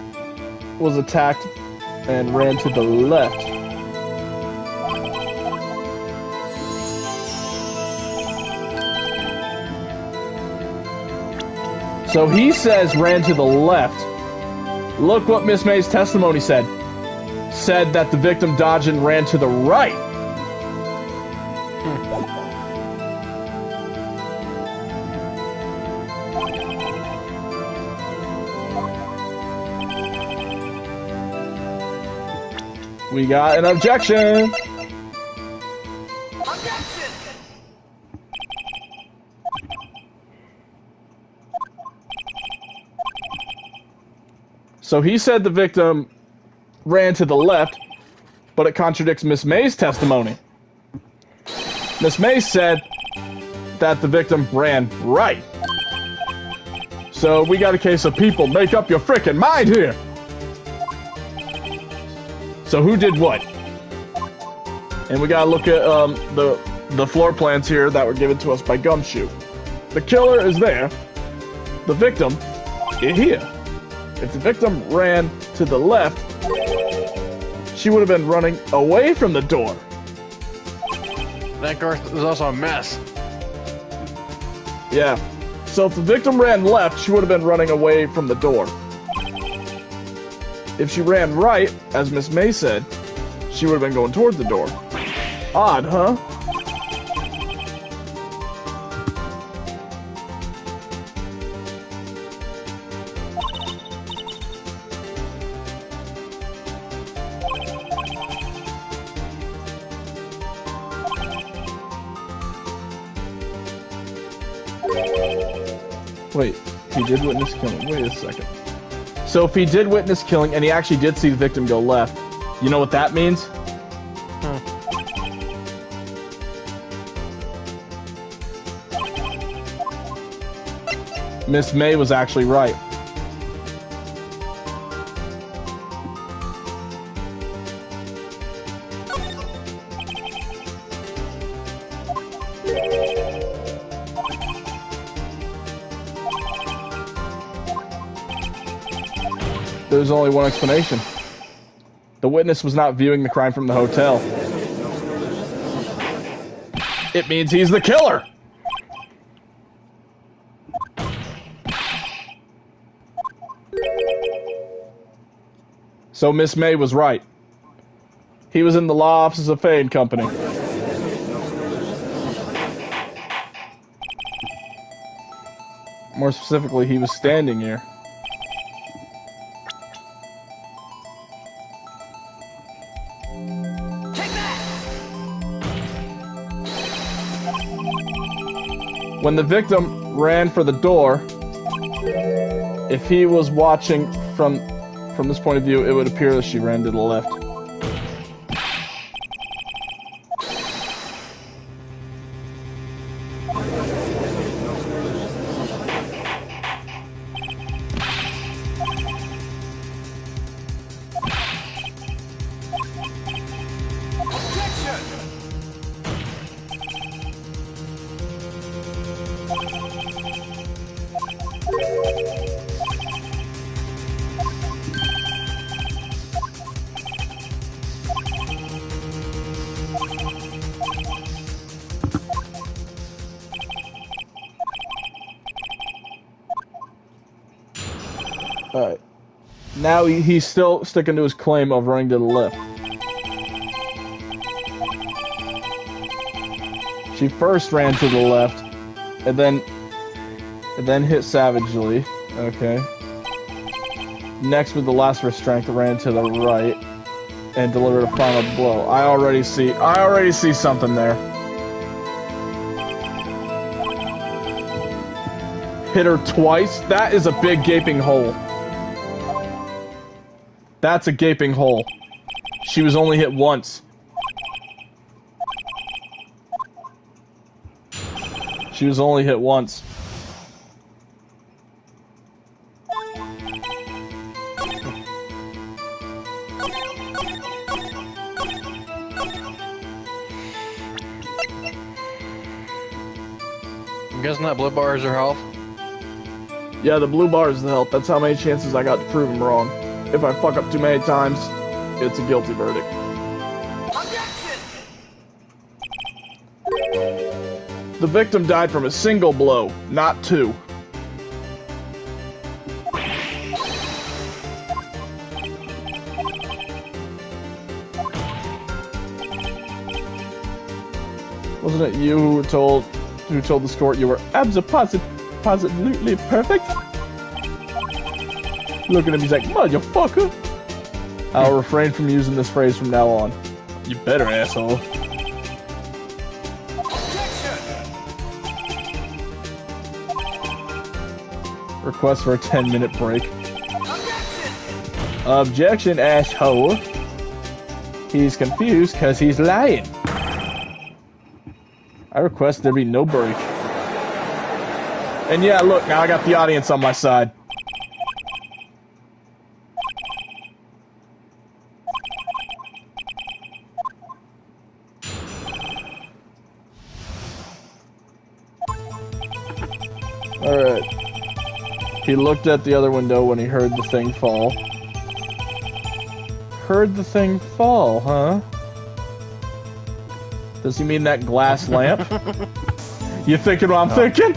was attacked and ran to the left. So he says ran to the left. Look what Miss May's testimony said. Said that the victim dodged and ran to the right. We got an objection. Objection. So he said the victim ran to the left, but it contradicts Miss May's testimony. Miss May said that the victim ran right. So we got a case of people. Make up your frickin' mind here. So who did what? And we gotta look at the floor plans here that were given to us by Gumshoe. The killer is there. The victim is here. If the victim ran to the left, she would have been running away from the door. That car is also a mess. Yeah. So if the victim ran left, she would have been running away from the door. If she ran right, as Miss May said, she would have been going towards the door. Odd, huh? Wait, he did witness killing. Wait a second. So if he did witness killing and he actually did see the victim go left, you know what that means? Miss May was actually right. There's only one explanation. The witness was not viewing the crime from the hotel. It means he's the killer! So Miss May was right. He was in the law offices of Faye and Company. More specifically, he was standing here. Take that! When the victim ran for the door, if he was watching from this point of view, it would appear that she ran to the left. Alright. Now he's still sticking to his claim of running to the left. She first ran to the left, and then hit savagely. Okay. Next, with the last restraint, ran to the right and delivered a final blow. I already see something there. Hit her twice. That is a big gaping hole. That's a gaping hole. She was only hit once. She was only hit once. I'm guessing that blue bar is her health. Yeah, the blue bar is the health. That's how many chances I got to prove him wrong. If I fuck up too many times, it's a guilty verdict. Objection! The victim died from a single blow, not two. Wasn't it you who told the court you were absolutely perfect? Looking at me, he's like, motherfucker. I'll refrain from using this phrase from now on. You better, asshole. Request for a 10-minute break. Objection, asshole. He's confused because he's lying. I request there be no break. And yeah, look, now I got the audience on my side. Alright. He looked at the other window when he heard the thing fall. Heard the thing fall, huh? Does he mean that glass lamp? You thinking what I'm thinking?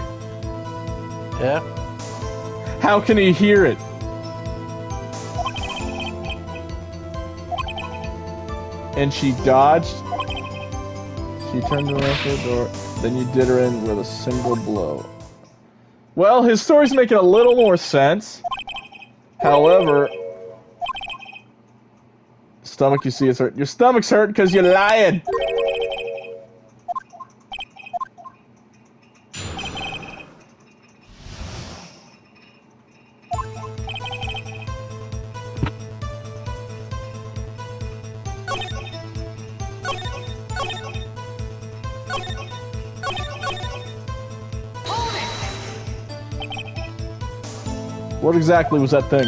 Yeah. How can he hear it? And she dodged. She turned around to the door. Then you did her in with a single blow. Well, his story's making a little more sense. However, stomach, you see, is hurt. Your stomach's hurt because you're lying. What exactly was that thing?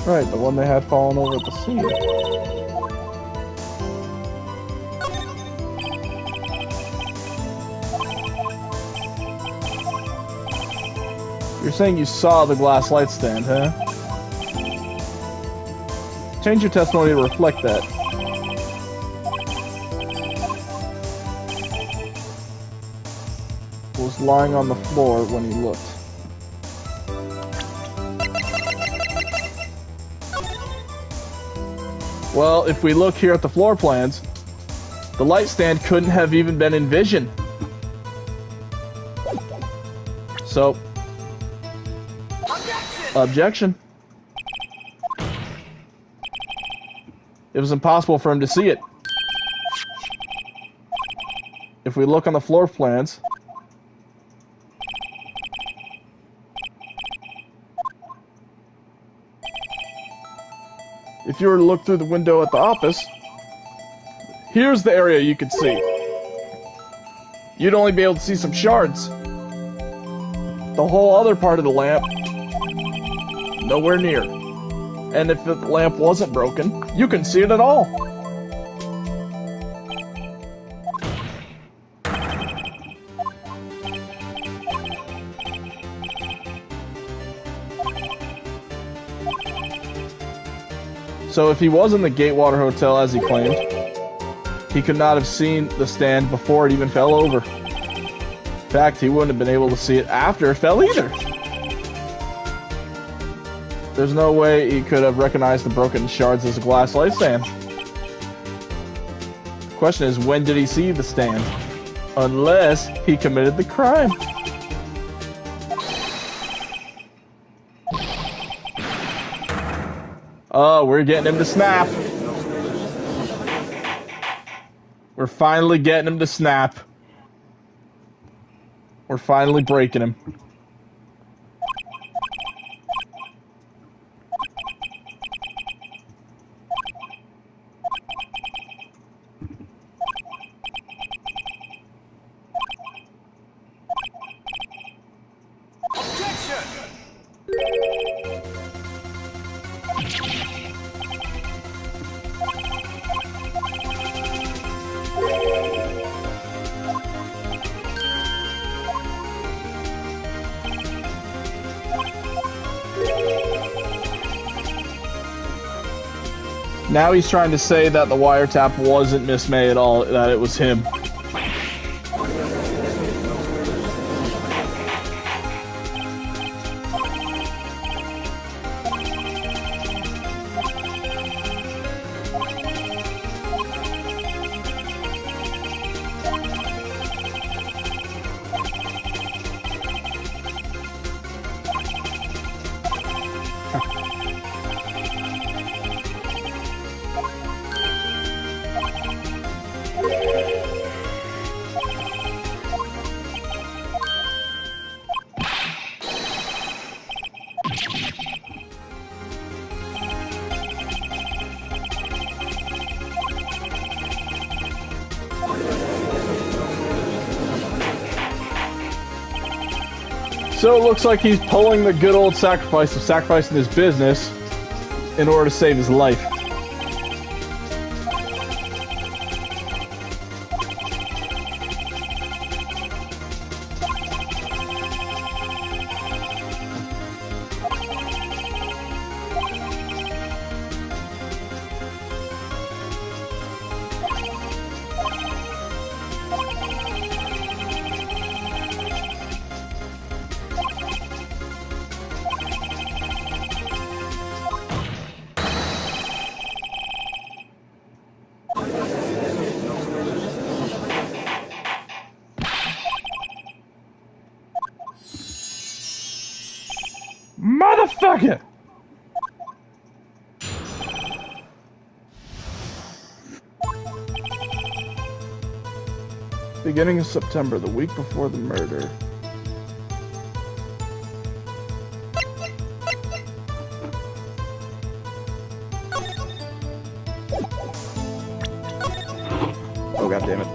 Right, the one they had fallen over at the scene. You're saying you saw the glass light stand, huh? Change your testimony to reflect that. Was lying on the floor when he looked. Well, if we look here at the floor plans, the light stand couldn't have even been envisioned. So, objection. It was impossible for him to see it. If we look on the floor plans, if you were to look through the window at the office, here's the area you could see. You'd only be able to see some shards. The whole other part of the lamp, nowhere near. And if the lamp wasn't broken, you couldn't see it at all. So if he was in the Gatewater Hotel as he claimed, he could not have seen the stand before it even fell over. In fact, he wouldn't have been able to see it after it fell either. There's no way he could have recognized the broken shards as a glass light stand. The question is, when did he see the stand? Unless he committed the crime. Oh, we're getting him to snap. We're finally getting him to snap. We're finally breaking him. Now he's trying to say that the wiretap wasn't Miss May at all, that it was him. So it looks like he's pulling the good old sacrifice of sacrificing his business in order to save his life. Motherfucker! Beginning of September, the week before the murder. Oh, god damn it.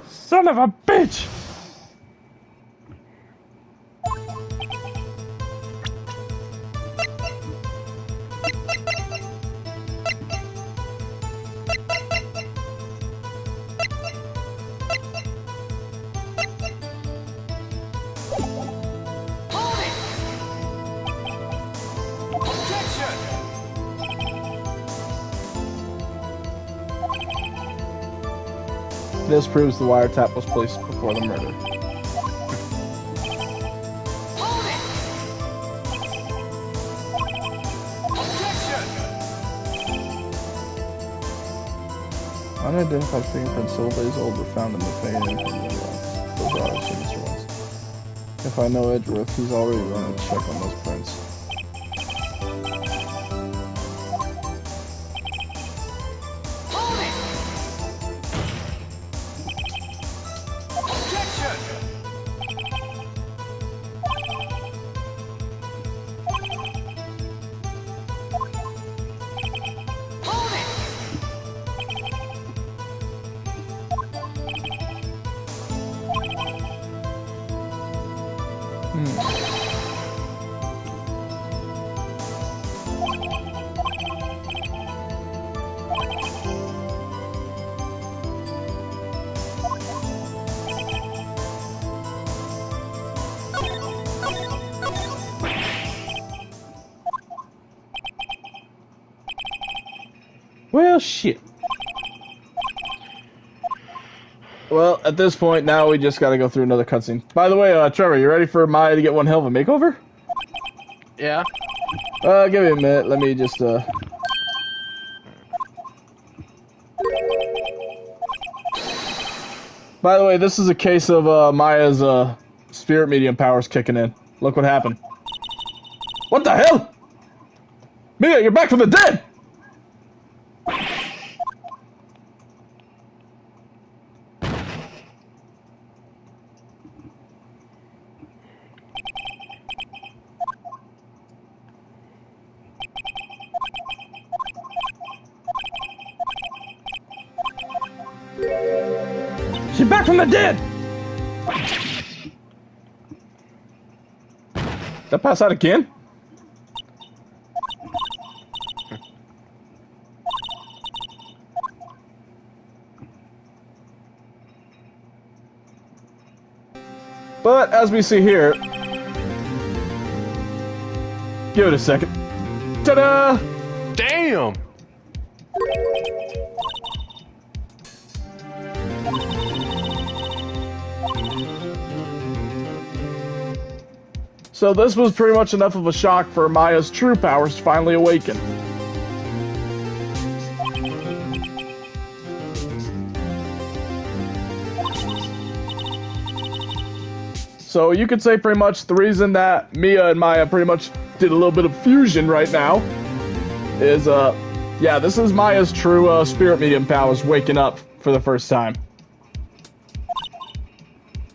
Son of a bitch! Hold it! This proves the wiretap was placed before the murder. Hold it! Objection! Unidentified fingerprints several days old were found in the fading from the ones. Those are our signature ones. If I know Edgeworth, he's already run a check on those prints. Hold it! Objection! Hold it! Well, shit. Well, at this point, now we just gotta go through another cutscene. By the way, Trevor, you ready for Maya to get one hell of a makeover? Yeah. Give me a minute. Let me just, By the way, this is a case of, Maya's, spirit medium powers kicking in. Look what happened. What the hell? Mia, you're back from the dead! She's back from the dead! Did I pass out again? But as we see here, give it a second. Ta-da! Damn! So this was pretty much enough of a shock for Maya's true powers to finally awaken. So you could say pretty much the reason that Mia and Maya pretty much did a little bit of fusion right now is, yeah, this is Maya's true spirit medium powers waking up for the first time.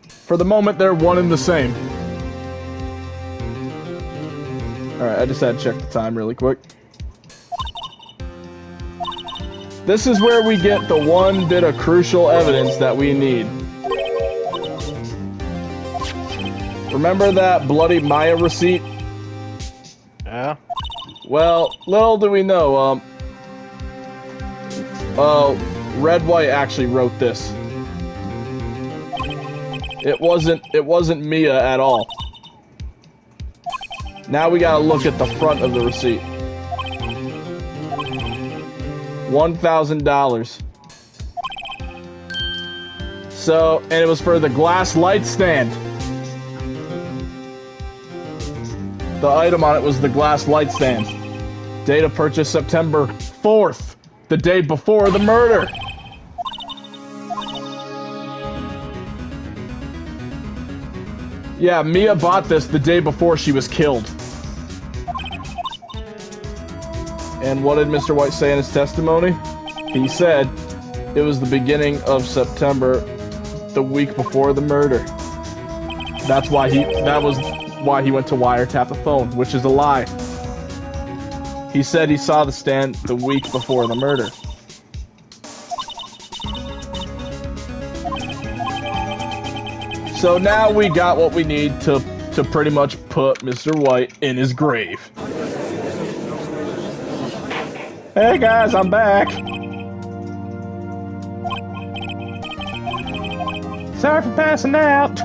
For the moment, they're one and the same. Alright, I just had to check the time really quick. This is where we get the one bit of crucial evidence that we need. Remember that bloody Maya receipt? Yeah. Well, little do we know, Red White actually wrote this. It wasn't Mia at all. Now we gotta look at the front of the receipt. $1,000. So, and it was for the glass light stand. The item on it was the glass light stand. Date of purchase September 4th, the day before the murder. Yeah, Mia bought this the day before she was killed. And what did Mr. White say in his testimony? He said it was the beginning of September, the week before the murder. That was why he went to wiretap the phone, which is a lie. He said he saw the stand the week before the murder. So now we got what we need to pretty much put Mr. White in his grave. Hey guys, I'm back. Sorry for passing out.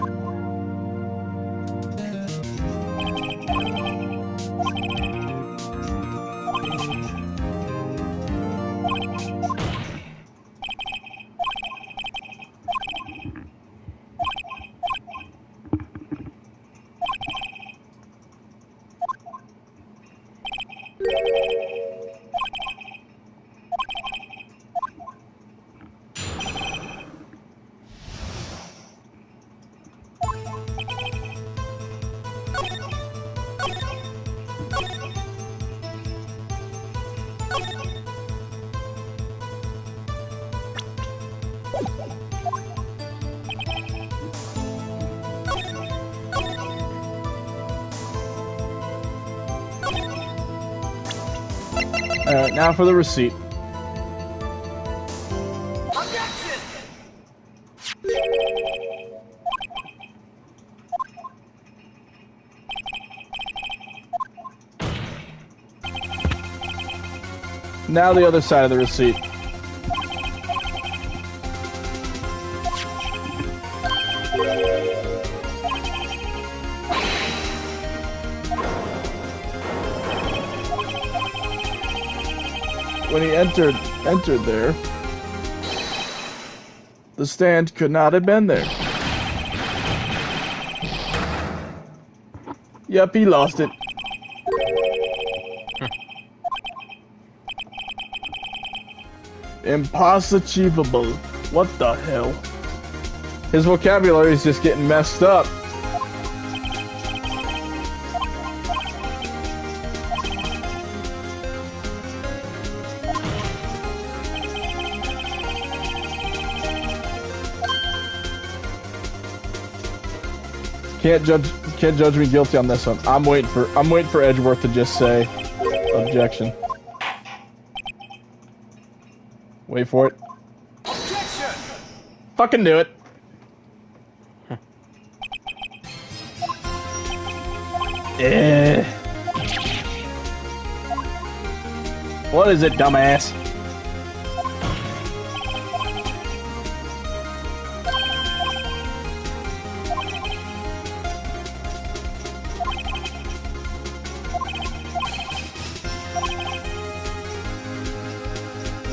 Alright, now for the receipt. Objection! Now the other side of the receipt. When he entered there, the stand could not have been there. Yep, he lost it. Impossible. What the hell? His vocabulary is just getting messed up. Can't judge me guilty on this one. I'm waiting for Edgeworth to just say objection. Wait for it. Objection! Fucking do it. What is it, dumbass?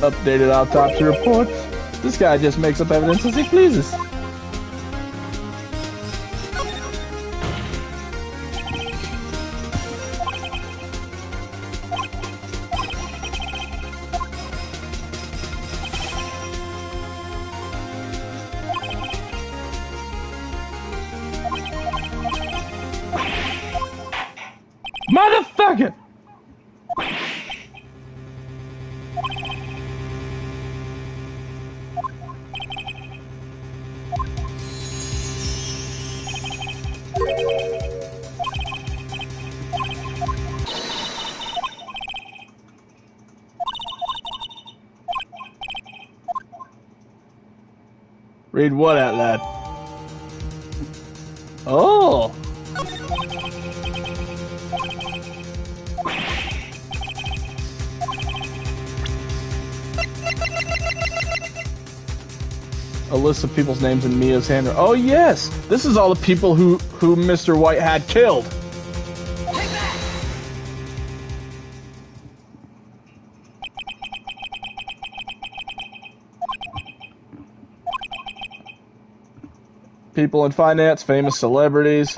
Updated autopsy reports. This guy just makes up evidence as he pleases. Motherfucker! Read what out loud? Oh! A list of people's names in Mia's handwriting. Oh yes! This is all the people who Mr. White had killed. Take that! People in finance, famous celebrities.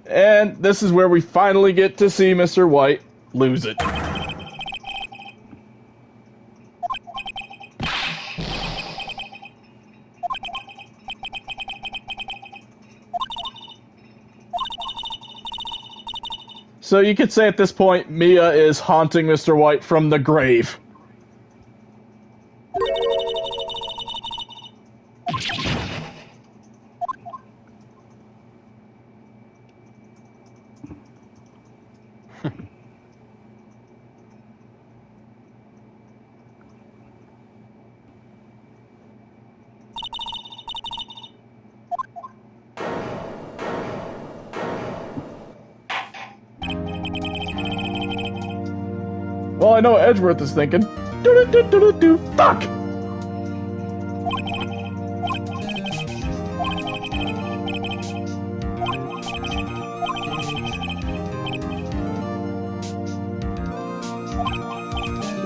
And this is where we finally get to see Mr. White lose it. So you could say at this point, Mia is haunting Mr. White from the grave. Well, I know what Edgeworth is thinking. Do-do-do-do-do-do. Fuck!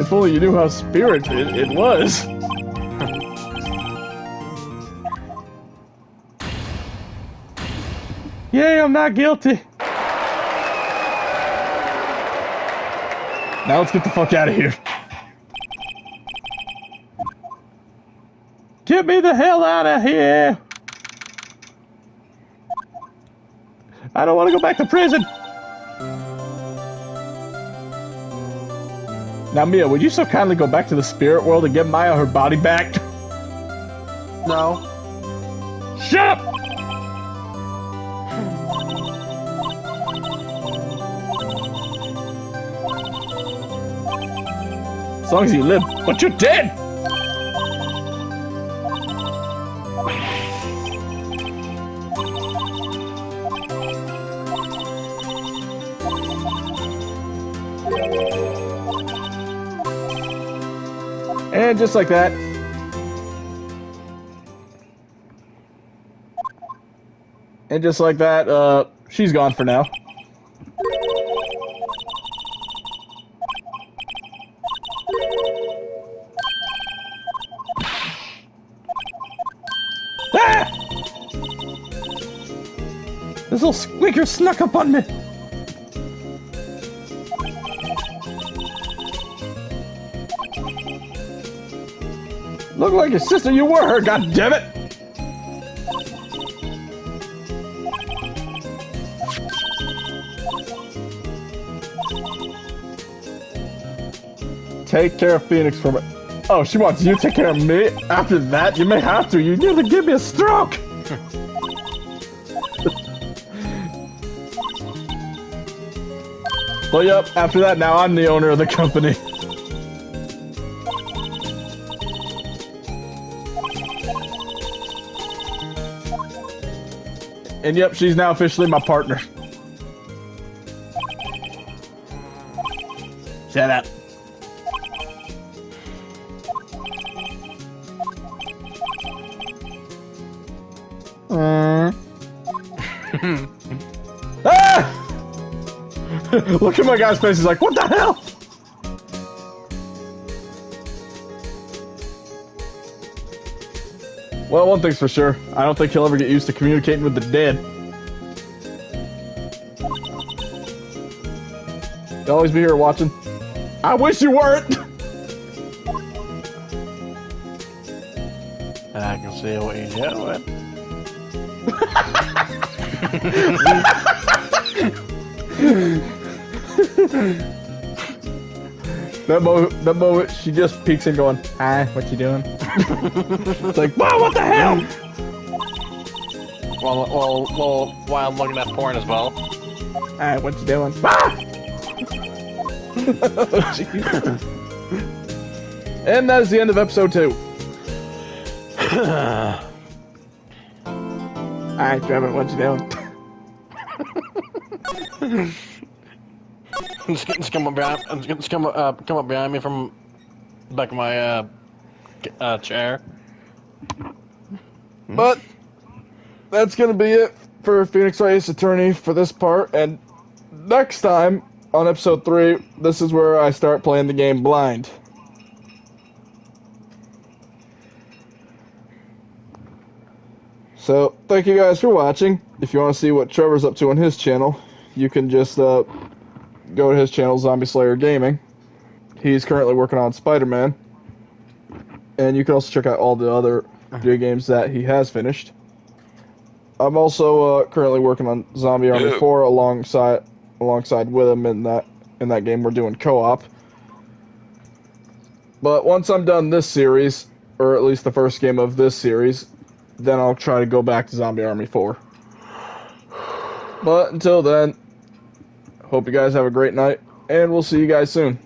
If only you knew how spirited it was. Yay, I'm not guilty. Now let's get the fuck out of here. Get me the hell out of here. I don't want to go back to prison. Now, Mia, would you so kindly go back to the spirit world and get Maya her body back? No. Shut up! As long as you live, but you're dead! And just like that. And just like that, she's gone for now. Ah! This little squeaker snuck up on me. Look like your sister, you were her, goddammit! Take care of Phoenix from it. Oh, she wants you to take care of me? After that, you may have to. You nearly give me a stroke! Well, yep, after that, now I'm the owner of the company. And yep, she's now officially my partner. Shut up. Ah! Look at my guy's face, he's like, what the hell? Well, one thing's for sure, I don't think he'll ever get used to communicating with the dead. You'll always be here watching. I wish you weren't! I can see what you're doing. That moment, she just peeks in going, hi, what you doing? It's like, wow, what the hell? Well, while I'm looking at porn as well. Hi, what you doing? Ah! And that is the end of episode 2. Alright, Trevor, what you doing? Just come up behind me from the back of my chair. But that's gonna be it for Phoenix Wright Ace Attorney for this part, and next time on episode 3, this is where I start playing the game blind. So, thank you guys for watching. If you want to see what Trevor's up to on his channel, you can just go to his channel, Zombie Slayer Gaming. He's currently working on Spider-Man. And you can also check out all the other video games that he has finished. I'm also currently working on Zombie Army 4 alongside with him in that game. We're doing co-op. But once I'm done this series, or at least the first game of this series, then I'll try to go back to Zombie Army 4. But until then, hope you guys have a great night, and we'll see you guys soon.